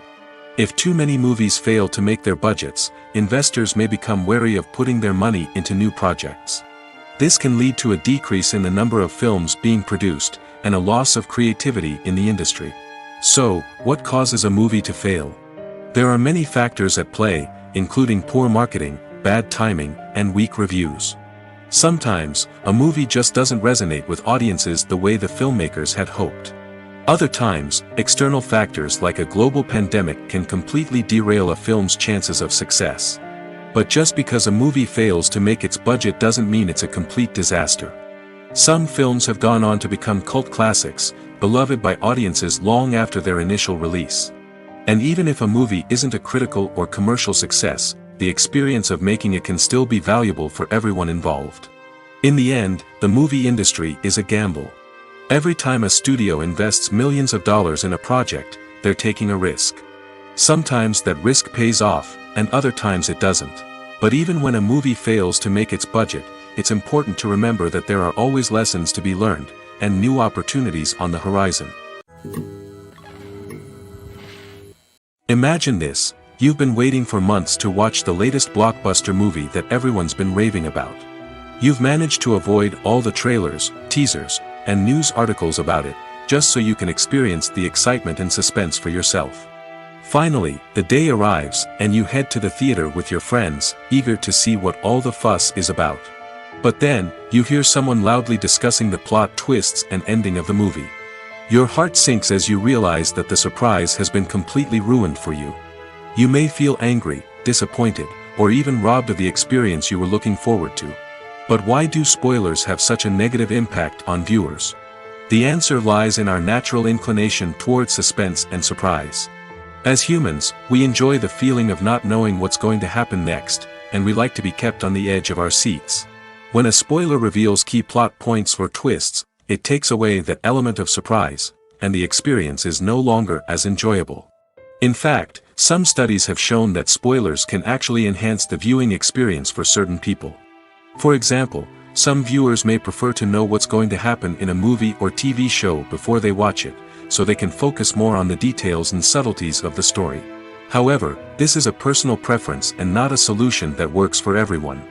If too many movies fail to make their budgets, investors may become wary of putting their money into new projects. This can lead to a decrease in the number of films being produced, and a loss of creativity in the industry. So, what causes a movie to fail? There are many factors at play, including poor marketing, bad timing, and weak reviews. Sometimes, a movie just doesn't resonate with audiences the way the filmmakers had hoped. Other times, external factors like a global pandemic can completely derail a film's chances of success. But just because a movie fails to make its budget doesn't mean it's a complete disaster. Some films have gone on to become cult classics, beloved by audiences long after their initial release. And even if a movie isn't a critical or commercial success, the experience of making it can still be valuable for everyone involved. In the end, the movie industry is a gamble. Every time a studio invests millions of dollars in a project, they're taking a risk. Sometimes that risk pays off, and other times it doesn't. But even when a movie fails to make its budget, it's important to remember that there are always lessons to be learned, and new opportunities on the horizon. Imagine this: you've been waiting for months to watch the latest blockbuster movie that everyone's been raving about. You've managed to avoid all the trailers, teasers, and news articles about it, just so you can experience the excitement and suspense for yourself. Finally, the day arrives, and you head to the theater with your friends, eager to see what all the fuss is about. But then, you hear someone loudly discussing the plot twists and ending of the movie. Your heart sinks as you realize that the surprise has been completely ruined for you. You may feel angry, disappointed, or even robbed of the experience you were looking forward to. But why do spoilers have such a negative impact on viewers? The answer lies in our natural inclination towards suspense and surprise. As humans, we enjoy the feeling of not knowing what's going to happen next, and we like to be kept on the edge of our seats. When a spoiler reveals key plot points or twists, it takes away that element of surprise, and the experience is no longer as enjoyable. In fact, some studies have shown that spoilers can actually enhance the viewing experience for certain people. For example, some viewers may prefer to know what's going to happen in a movie or TV show before they watch it, so they can focus more on the details and subtleties of the story. However, this is a personal preference and not a solution that works for everyone.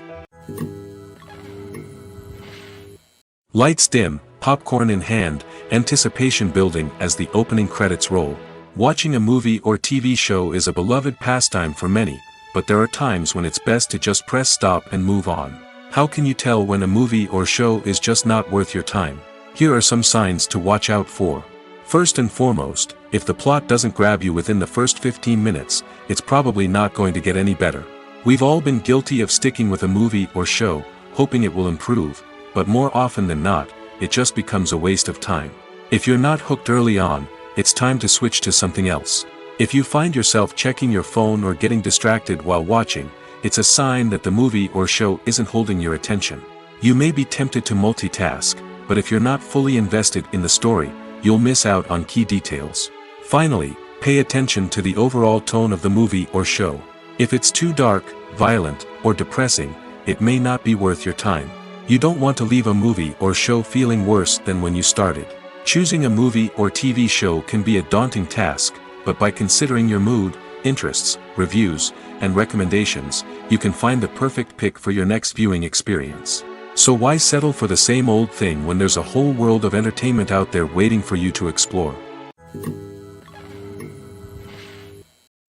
Lights dim, popcorn in hand, anticipation building as the opening credits roll. Watching a movie or TV show is a beloved pastime for many, but there are times when it's best to just press stop and move on. How can you tell when a movie or show is just not worth your time? Here are some signs to watch out for. First and foremost, if the plot doesn't grab you within the first 15 minutes, it's probably not going to get any better. We've all been guilty of sticking with a movie or show, hoping it will improve, but more often than not, it just becomes a waste of time. If you're not hooked early on, it's time to switch to something else. If you find yourself checking your phone or getting distracted while watching, it's a sign that the movie or show isn't holding your attention. You may be tempted to multitask, but if you're not fully invested in the story, you'll miss out on key details. Finally, pay attention to the overall tone of the movie or show. If it's too dark, violent, or depressing, it may not be worth your time. You don't want to leave a movie or show feeling worse than when you started. Choosing a movie or TV show can be a daunting task, but by considering your mood, interests, reviews, and recommendations, you can find the perfect pick for your next viewing experience. So why settle for the same old thing when there's a whole world of entertainment out there waiting for you to explore?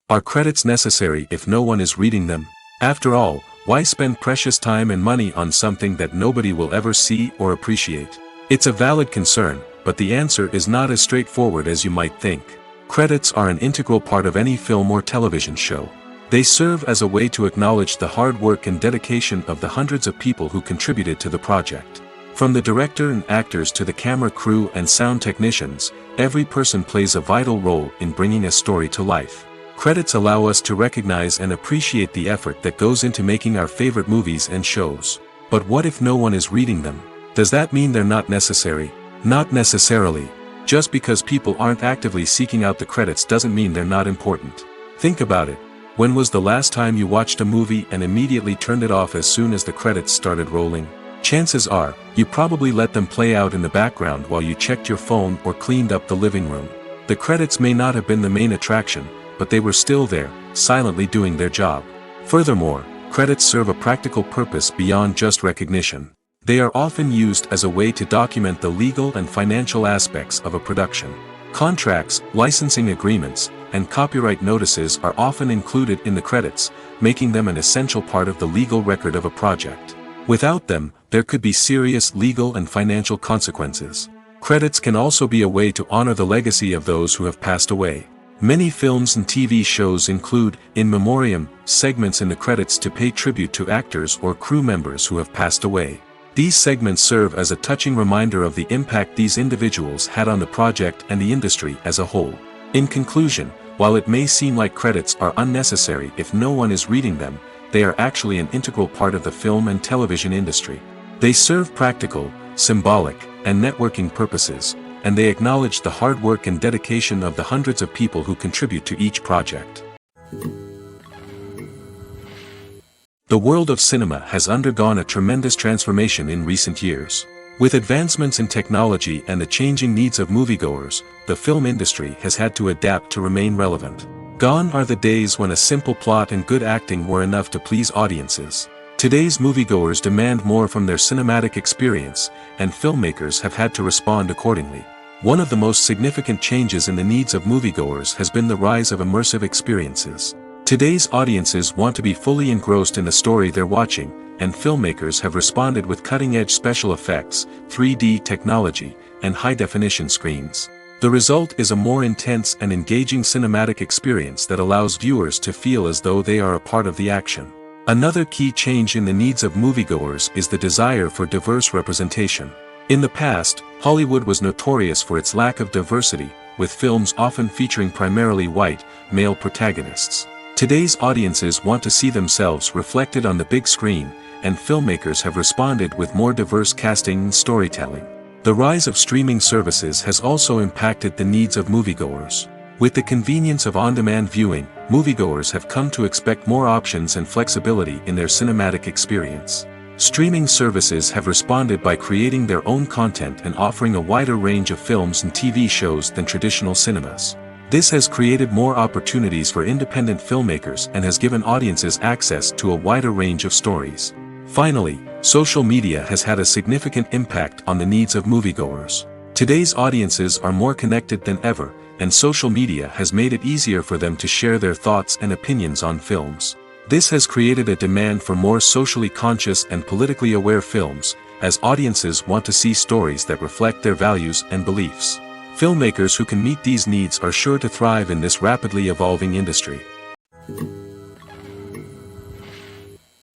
Are credits necessary if no one is reading them? After all, why spend precious time and money on something that nobody will ever see or appreciate? It's a valid concern, but the answer is not as straightforward as you might think. Credits are an integral part of any film or television show. They serve as a way to acknowledge the hard work and dedication of the hundreds of people who contributed to the project. From the director and actors to the camera crew and sound technicians, every person plays a vital role in bringing a story to life. Credits allow us to recognize and appreciate the effort that goes into making our favorite movies and shows. But what if no one is reading them? Does that mean they're not necessary? Not necessarily. Just because people aren't actively seeking out the credits doesn't mean they're not important. Think about it. When was the last time you watched a movie and immediately turned it off as soon as the credits started rolling? Chances are, you probably let them play out in the background while you checked your phone or cleaned up the living room. The credits may not have been the main attraction, but they were still there, silently doing their job. Furthermore, credits serve a practical purpose beyond just recognition. They are often used as a way to document the legal and financial aspects of a production. Contracts, licensing agreements, and copyright notices are often included in the credits, making them an essential part of the legal record of a project. Without them, there could be serious legal and financial consequences. Credits can also be a way to honor the legacy of those who have passed away. Many films and TV shows include in memoriam segments in the credits to pay tribute to actors or crew members who have passed away. These segments serve as a touching reminder of the impact these individuals had on the project and the industry as a whole. In conclusion, while it may seem like credits are unnecessary if no one is reading them, they are actually an integral part of the film and television industry. They serve practical, symbolic, and networking purposes, and they acknowledge the hard work and dedication of the hundreds of people who contribute to each project. The world of cinema has undergone a tremendous transformation in recent years. With advancements in technology and the changing needs of moviegoers, the film industry has had to adapt to remain relevant. Gone are the days when a simple plot and good acting were enough to please audiences. Today's moviegoers demand more from their cinematic experience, and filmmakers have had to respond accordingly. One of the most significant changes in the needs of moviegoers has been the rise of immersive experiences. Today's audiences want to be fully engrossed in the story they're watching, and filmmakers have responded with cutting-edge special effects, 3D technology, and high-definition screens. The result is a more intense and engaging cinematic experience that allows viewers to feel as though they are a part of the action. Another key change in the needs of moviegoers is the desire for diverse representation. In the past, Hollywood was notorious for its lack of diversity, with films often featuring primarily white, male protagonists. Today's audiences want to see themselves reflected on the big screen, and filmmakers have responded with more diverse casting and storytelling. The rise of streaming services has also impacted the needs of moviegoers. With the convenience of on-demand viewing, moviegoers have come to expect more options and flexibility in their cinematic experience. Streaming services have responded by creating their own content and offering a wider range of films and TV shows than traditional cinemas. This has created more opportunities for independent filmmakers and has given audiences access to a wider range of stories. Finally, social media has had a significant impact on the needs of moviegoers. Today's audiences are more connected than ever, and social media has made it easier for them to share their thoughts and opinions on films. This has created a demand for more socially conscious and politically aware films, as audiences want to see stories that reflect their values and beliefs. Filmmakers who can meet these needs are sure to thrive in this rapidly evolving industry.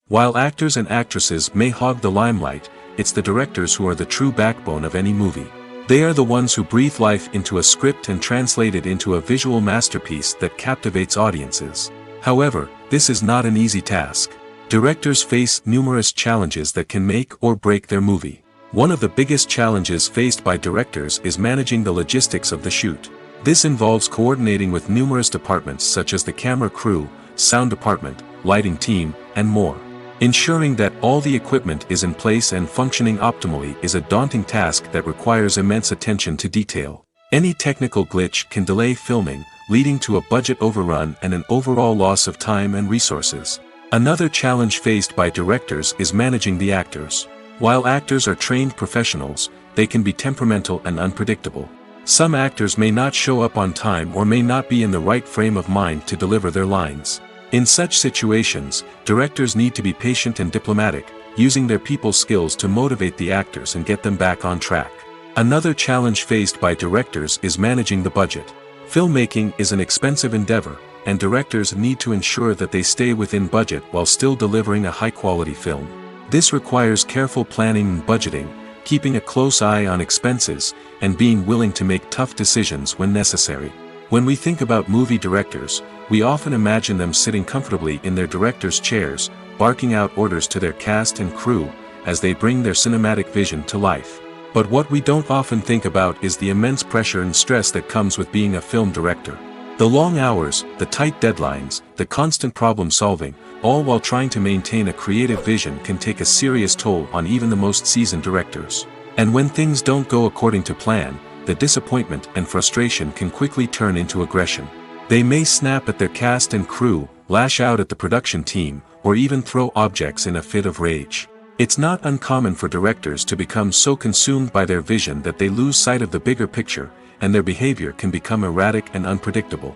While actors and actresses may hog the limelight, it's the directors who are the true backbone of any movie. They are the ones who breathe life into a script and translate it into a visual masterpiece that captivates audiences. However, this is not an easy task. Directors face numerous challenges that can make or break their movie. One of the biggest challenges faced by directors is managing the logistics of the shoot. This involves coordinating with numerous departments such as the camera crew, sound department, lighting team, and more. Ensuring that all the equipment is in place and functioning optimally is a daunting task that requires immense attention to detail. Any technical glitch can delay filming, leading to a budget overrun and an overall loss of time and resources. Another challenge faced by directors is managing the actors. While actors are trained professionals, they can be temperamental and unpredictable. Some actors may not show up on time or may not be in the right frame of mind to deliver their lines. In such situations, directors need to be patient and diplomatic, using their people skills to motivate the actors and get them back on track. Another challenge faced by directors is managing the budget. Filmmaking is an expensive endeavor, and directors need to ensure that they stay within budget while still delivering a high-quality film. This requires careful planning and budgeting, keeping a close eye on expenses, and being willing to make tough decisions when necessary. When we think about movie directors, we often imagine them sitting comfortably in their director's chairs, barking out orders to their cast and crew, as they bring their cinematic vision to life. But what we don't often think about is the immense pressure and stress that comes with being a film director. The long hours, the tight deadlines, the constant problem solving, all while trying to maintain a creative vision can take a serious toll on even the most seasoned directors. And when things don't go according to plan, the disappointment and frustration can quickly turn into aggression. They may snap at their cast and crew, lash out at the production team, or even throw objects in a fit of rage. It's not uncommon for directors to become so consumed by their vision that they lose sight of the bigger picture, and their behavior can become erratic and unpredictable.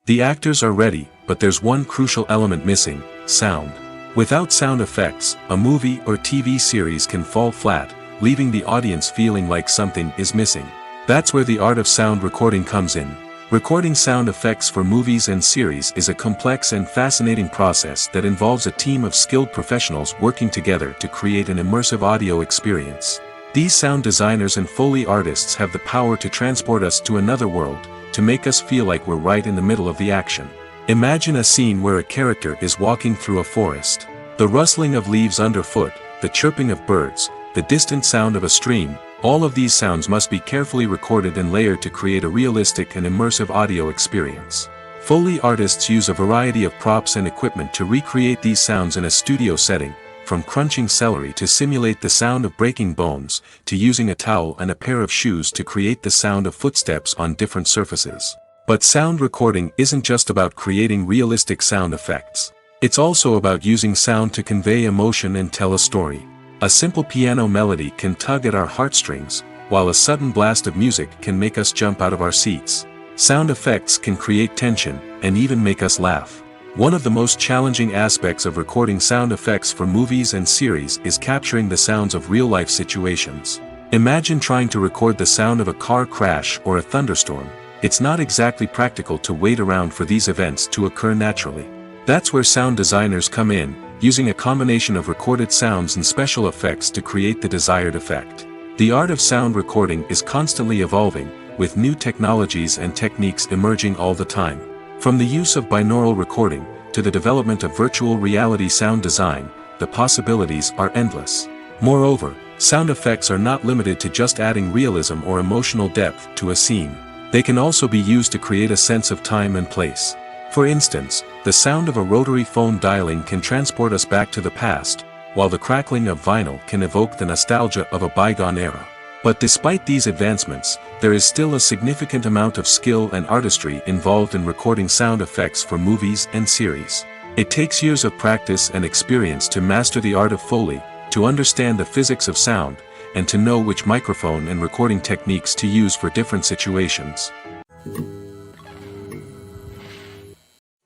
The actors are ready, but there's one crucial element missing: sound. Without sound effects, a movie or TV series can fall flat, leaving the audience feeling like something is missing. That's where the art of sound recording comes in. Recording sound effects for movies and series is a complex and fascinating process that involves a team of skilled professionals working together to create an immersive audio experience. These sound designers and Foley artists have the power to transport us to another world, to make us feel like we're right in the middle of the action. Imagine a scene where a character is walking through a forest. The rustling of leaves underfoot, the chirping of birds, the distant sound of a stream. All of these sounds must be carefully recorded and layered to create a realistic and immersive audio experience. Foley artists use a variety of props and equipment to recreate these sounds in a studio setting, from crunching celery to simulate the sound of breaking bones, to using a towel and a pair of shoes to create the sound of footsteps on different surfaces. But sound recording isn't just about creating realistic sound effects. It's also about using sound to convey emotion and tell a story. A simple piano melody can tug at our heartstrings, while a sudden blast of music can make us jump out of our seats. Sound effects can create tension, and even make us laugh. One of the most challenging aspects of recording sound effects for movies and series is capturing the sounds of real-life situations. Imagine trying to record the sound of a car crash or a thunderstorm. It's not exactly practical to wait around for these events to occur naturally. That's where sound designers come in, using a combination of recorded sounds and special effects to create the desired effect. The art of sound recording is constantly evolving, with new technologies and techniques emerging all the time. From the use of binaural recording, to the development of virtual reality sound design, the possibilities are endless. Moreover, sound effects are not limited to just adding realism or emotional depth to a scene. They can also be used to create a sense of time and place. For instance, the sound of a rotary phone dialing can transport us back to the past, while the crackling of vinyl can evoke the nostalgia of a bygone era. But despite these advancements, there is still a significant amount of skill and artistry involved in recording sound effects for movies and series. It takes years of practice and experience to master the art of Foley, to understand the physics of sound, and to know which microphone and recording techniques to use for different situations.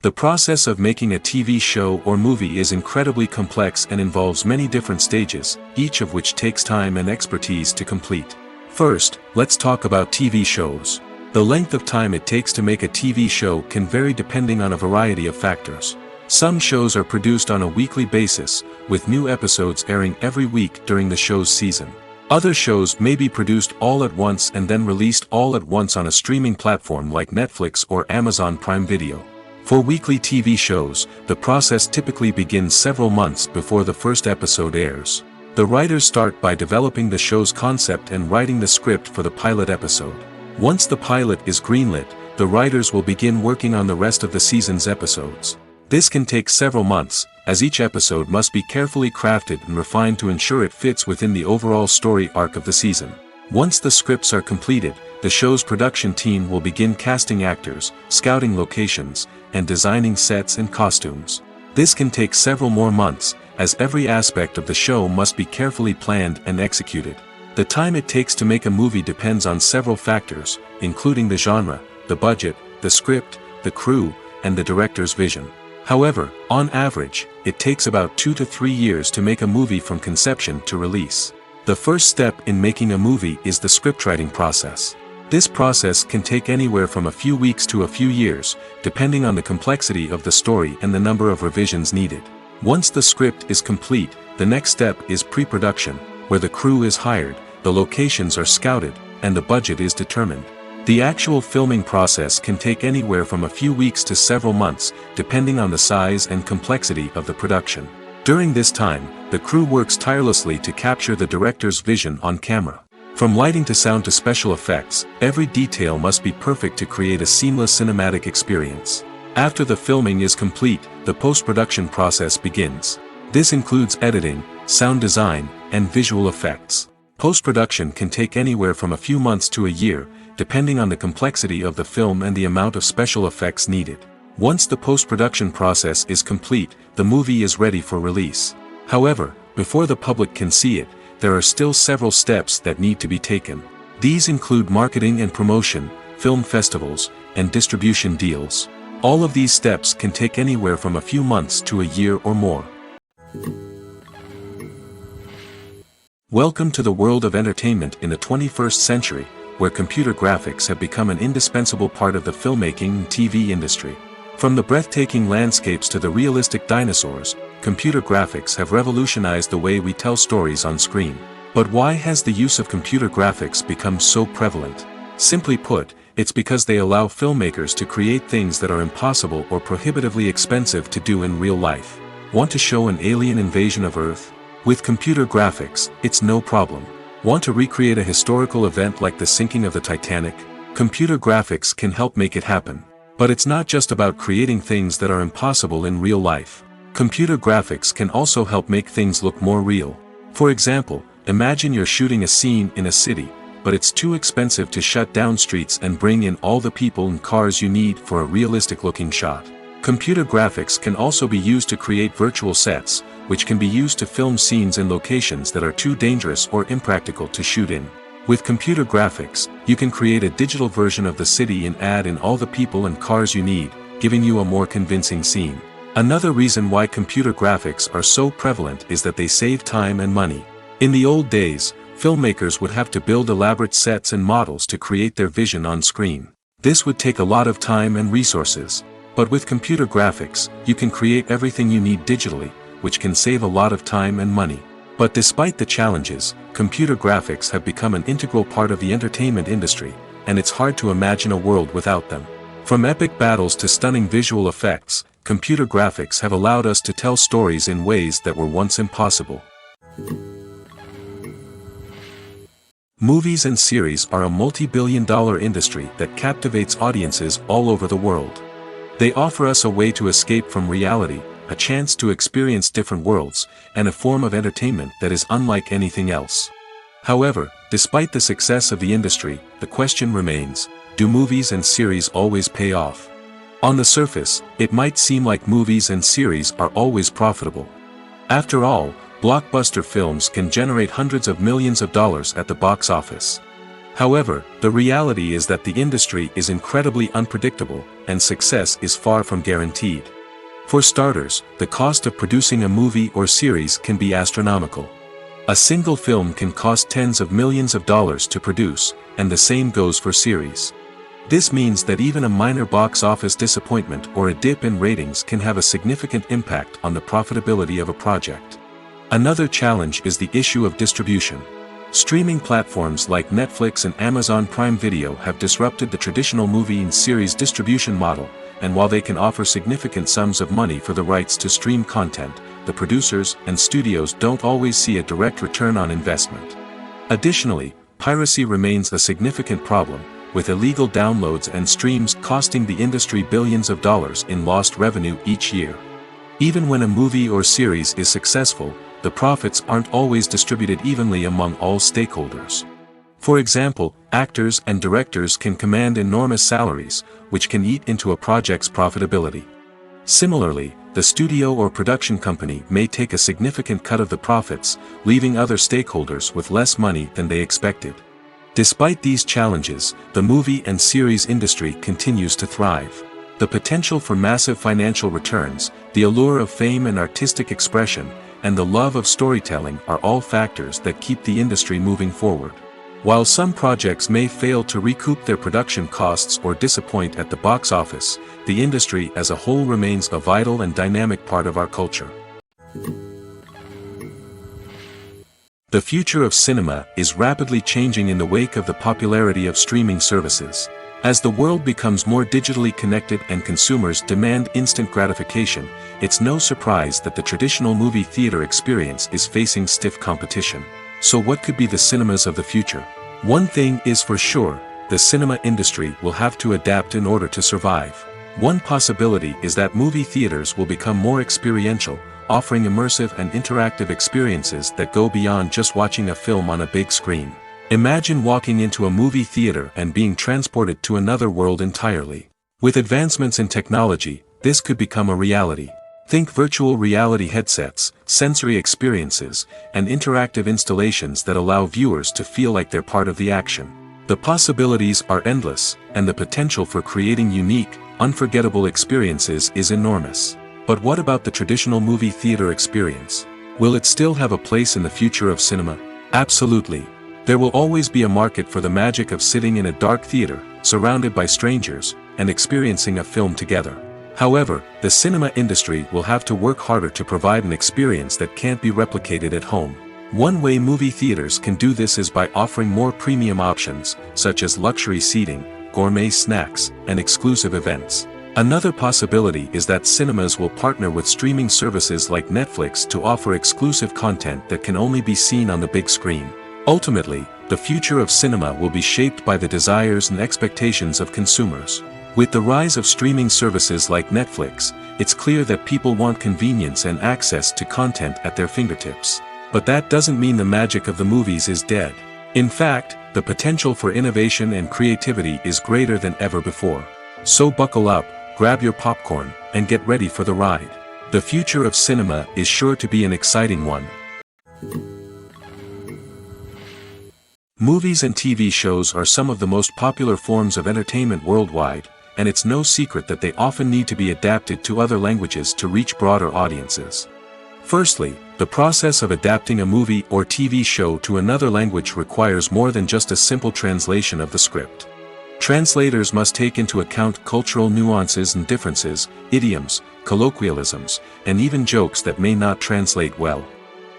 The process of making a TV show or movie is incredibly complex and involves many different stages, each of which takes time and expertise to complete. First, let's talk about TV shows. The length of time it takes to make a TV show can vary depending on a variety of factors. Some shows are produced on a weekly basis, with new episodes airing every week during the show's season. Other shows may be produced all at once and then released all at once on a streaming platform like Netflix or Amazon Prime Video. For weekly TV shows, the process typically begins several months before the first episode airs. The writers start by developing the show's concept and writing the script for the pilot episode. Once the pilot is greenlit, the writers will begin working on the rest of the season's episodes. This can take several months, as each episode must be carefully crafted and refined to ensure it fits within the overall story arc of the season. Once the scripts are completed, the show's production team will begin casting actors, scouting locations, and designing sets and costumes. This can take several more months, as every aspect of the show must be carefully planned and executed. The time it takes to make a movie depends on several factors, including the genre, the budget, the script, the crew, and the director's vision. However, on average, it takes about 2 to 3 years to make a movie from conception to release. The first step in making a movie is the scriptwriting process. This process can take anywhere from a few weeks to a few years, depending on the complexity of the story and the number of revisions needed. Once the script is complete, the next step is pre-production, where the crew is hired, the locations are scouted, and the budget is determined. The actual filming process can take anywhere from a few weeks to several months, depending on the size and complexity of the production. During this time, the crew works tirelessly to capture the director's vision on camera. From lighting to sound to special effects, every detail must be perfect to create a seamless cinematic experience. After the filming is complete, the post-production process begins. This includes editing, sound design, and visual effects. Post-production can take anywhere from a few months to a year, depending on the complexity of the film and the amount of special effects needed. Once the post-production process is complete, the movie is ready for release. However, before the public can see it, there are still several steps that need to be taken. These include marketing and promotion, film festivals, and distribution deals. All of these steps can take anywhere from a few months to a year or more. Welcome to the world of entertainment in the 21st century, where computer graphics have become an indispensable part of the filmmaking and TV industry. From the breathtaking landscapes to the realistic dinosaurs, computer graphics have revolutionized the way we tell stories on screen. But why has the use of computer graphics become so prevalent? Simply put, it's because they allow filmmakers to create things that are impossible or prohibitively expensive to do in real life. Want to show an alien invasion of Earth? With computer graphics, it's no problem. Want to recreate a historical event like the sinking of the Titanic? Computer graphics can help make it happen. But it's not just about creating things that are impossible in real life. Computer graphics can also help make things look more real. For example, imagine you're shooting a scene in a city, but it's too expensive to shut down streets and bring in all the people and cars you need for a realistic-looking shot. Computer graphics can also be used to create virtual sets, which can be used to film scenes in locations that are too dangerous or impractical to shoot in. With computer graphics, you can create a digital version of the city and add in all the people and cars you need, giving you a more convincing scene. Another reason why computer graphics are so prevalent is that they save time and money. In the old days, filmmakers would have to build elaborate sets and models to create their vision on screen. This would take a lot of time and resources. But with computer graphics, you can create everything you need digitally, which can save a lot of time and money. But despite the challenges, computer graphics have become an integral part of the entertainment industry, and it's hard to imagine a world without them. From epic battles to stunning visual effects, computer graphics have allowed us to tell stories in ways that were once impossible. Movies and series are a multi-billion-dollar industry that captivates audiences all over the world. They offer us a way to escape from reality, a chance to experience different worlds, and a form of entertainment that is unlike anything else. However, despite the success of the industry, the question remains, do movies and series always pay off? On the surface, it might seem like movies and series are always profitable. After all, blockbuster films can generate hundreds of millions of dollars at the box office. However, the reality is that the industry is incredibly unpredictable, and success is far from guaranteed. For starters, the cost of producing a movie or series can be astronomical. A single film can cost tens of millions of dollars to produce, and the same goes for series. This means that even a minor box office disappointment or a dip in ratings can have a significant impact on the profitability of a project. Another challenge is the issue of distribution. Streaming platforms like Netflix and Amazon Prime Video have disrupted the traditional movie and series distribution model, and while they can offer significant sums of money for the rights to stream content, the producers and studios don't always see a direct return on investment. Additionally, piracy remains a significant problem, with illegal downloads and streams costing the industry billions of dollars in lost revenue each year. Even when a movie or series is successful, the profits aren't always distributed evenly among all stakeholders. For example, actors and directors can command enormous salaries, which can eat into a project's profitability. Similarly, the studio or production company may take a significant cut of the profits, leaving other stakeholders with less money than they expected. Despite these challenges, the movie and series industry continues to thrive. The potential for massive financial returns, the allure of fame and artistic expression, and the love of storytelling are all factors that keep the industry moving forward. While some projects may fail to recoup their production costs or disappoint at the box office, the industry as a whole remains a vital and dynamic part of our culture. The future of cinema is rapidly changing in the wake of the popularity of streaming services. As the world becomes more digitally connected and consumers demand instant gratification, it's no surprise that the traditional movie theater experience is facing stiff competition. So what could be the cinemas of the future? One thing is for sure, the cinema industry will have to adapt in order to survive. One possibility is that movie theaters will become more experiential, offering immersive and interactive experiences that go beyond just watching a film on a big screen. Imagine walking into a movie theater and being transported to another world entirely. With advancements in technology, this could become a reality. Think virtual reality headsets, sensory experiences, and interactive installations that allow viewers to feel like they're part of the action. The possibilities are endless, and the potential for creating unique, unforgettable experiences is enormous. But what about the traditional movie theater experience? Will it still have a place in the future of cinema? Absolutely. There will always be a market for the magic of sitting in a dark theater, surrounded by strangers, and experiencing a film together. However, the cinema industry will have to work harder to provide an experience that can't be replicated at home. One way movie theaters can do this is by offering more premium options, such as luxury seating, gourmet snacks, and exclusive events. Another possibility is that cinemas will partner with streaming services like Netflix to offer exclusive content that can only be seen on the big screen. Ultimately, the future of cinema will be shaped by the desires and expectations of consumers. With the rise of streaming services like Netflix, it's clear that people want convenience and access to content at their fingertips. But that doesn't mean the magic of the movies is dead. In fact, the potential for innovation and creativity is greater than ever before. So buckle up, grab your popcorn, and get ready for the ride. The future of cinema is sure to be an exciting one. Movies and TV shows are some of the most popular forms of entertainment worldwide, and it's no secret that they often need to be adapted to other languages to reach broader audiences. Firstly, the process of adapting a movie or TV show to another language requires more than just a simple translation of the script. Translators must take into account cultural nuances and differences, idioms, colloquialisms, and even jokes that may not translate well.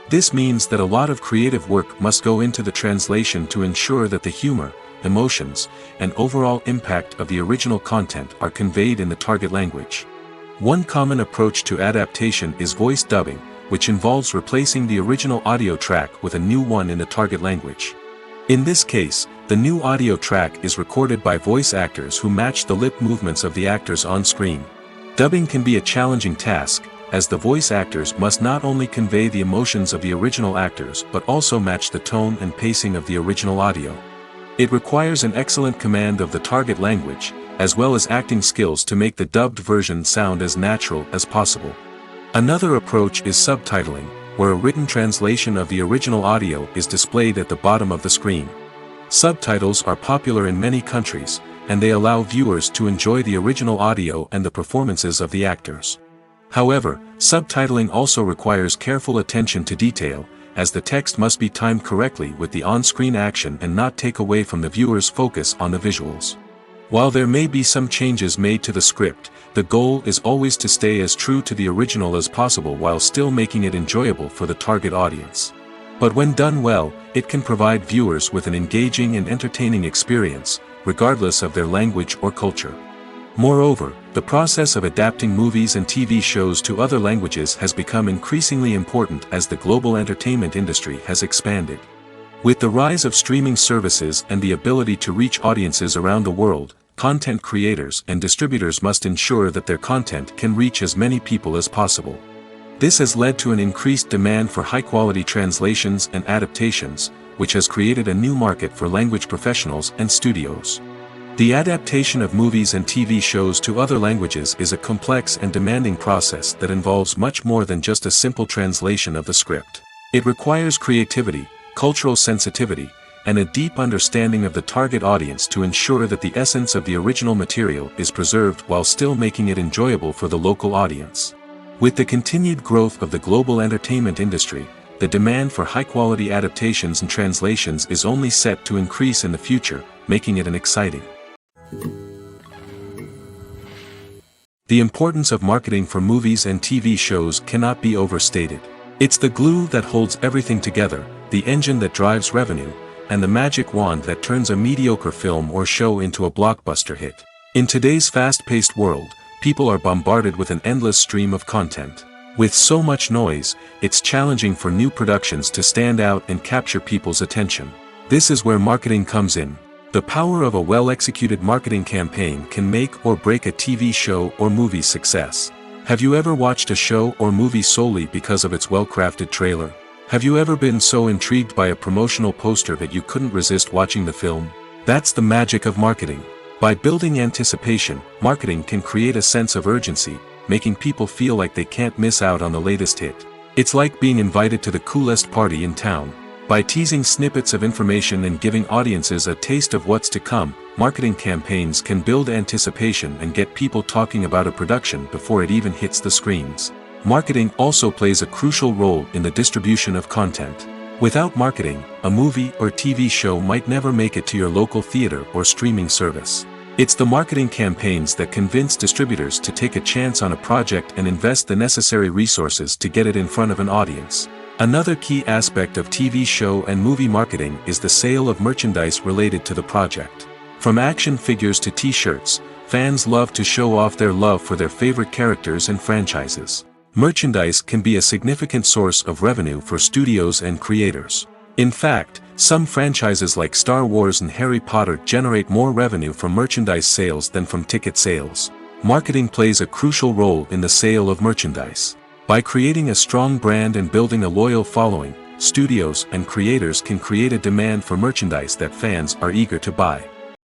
This means that a lot of creative work must go into the translation to ensure that the humor, emotions, and overall impact of the original content are conveyed in the target language. One common approach to adaptation is voice dubbing, which involves replacing the original audio track with a new one in the target language. In this case, the new audio track is recorded by voice actors who match the lip movements of the actors on screen. Dubbing can be a challenging task, as the voice actors must not only convey the emotions of the original actors but also match the tone and pacing of the original audio. It requires an excellent command of the target language, as well as acting skills to make the dubbed version sound as natural as possible. Another approach is subtitling, where a written translation of the original audio is displayed at the bottom of the screen. Subtitles are popular in many countries, and they allow viewers to enjoy the original audio and the performances of the actors. However, subtitling also requires careful attention to detail, as the text must be timed correctly with the on-screen action and not take away from the viewer's focus on the visuals. While there may be some changes made to the script, the goal is always to stay as true to the original as possible while still making it enjoyable for the target audience. But when done well, it can provide viewers with an engaging and entertaining experience, regardless of their language or culture. Moreover, the process of adapting movies and TV shows to other languages has become increasingly important as the global entertainment industry has expanded. With the rise of streaming services and the ability to reach audiences around the world, content creators and distributors must ensure that their content can reach as many people as possible. This has led to an increased demand for high-quality translations and adaptations, which has created a new market for language professionals and studios. The adaptation of movies and TV shows to other languages is a complex and demanding process that involves much more than just a simple translation of the script. It requires creativity, cultural sensitivity, and a deep understanding of the target audience to ensure that the essence of the original material is preserved while still making it enjoyable for the local audience. With the continued growth of the global entertainment industry, the demand for high-quality adaptations and translations is only set to increase in the future, making it exciting. The importance of marketing for movies and TV shows cannot be overstated. It's the glue that holds everything together, the engine that drives revenue, and the magic wand that turns a mediocre film or show into a blockbuster hit. In today's fast-paced world, people are bombarded with an endless stream of content. With so much noise, it's challenging for new productions to stand out and capture people's attention. This is where marketing comes in. The power of a well-executed marketing campaign can make or break a TV show or movie's success. Have you ever watched a show or movie solely because of its well-crafted trailer? Have you ever been so intrigued by a promotional poster that you couldn't resist watching the film? That's the magic of marketing. By building anticipation, marketing can create a sense of urgency, making people feel like they can't miss out on the latest hit. It's like being invited to the coolest party in town. By teasing snippets of information and giving audiences a taste of what's to come, marketing campaigns can build anticipation and get people talking about a production before it even hits the screens. Marketing also plays a crucial role in the distribution of content. Without marketing, a movie or TV show might never make it to your local theater or streaming service. It's the marketing campaigns that convince distributors to take a chance on a project and invest the necessary resources to get it in front of an audience. Another key aspect of TV show and movie marketing is the sale of merchandise related to the project. From action figures to t-shirts, Fans love to show off their love for their favorite characters and franchises. Merchandise can be a significant source of revenue for studios and creators. In fact, some franchises like Star Wars and Harry Potter generate more revenue from merchandise sales than from ticket sales. Marketing plays a crucial role in the sale of merchandise. By creating a strong brand and building a loyal following, studios and creators can create a demand for merchandise that fans are eager to buy.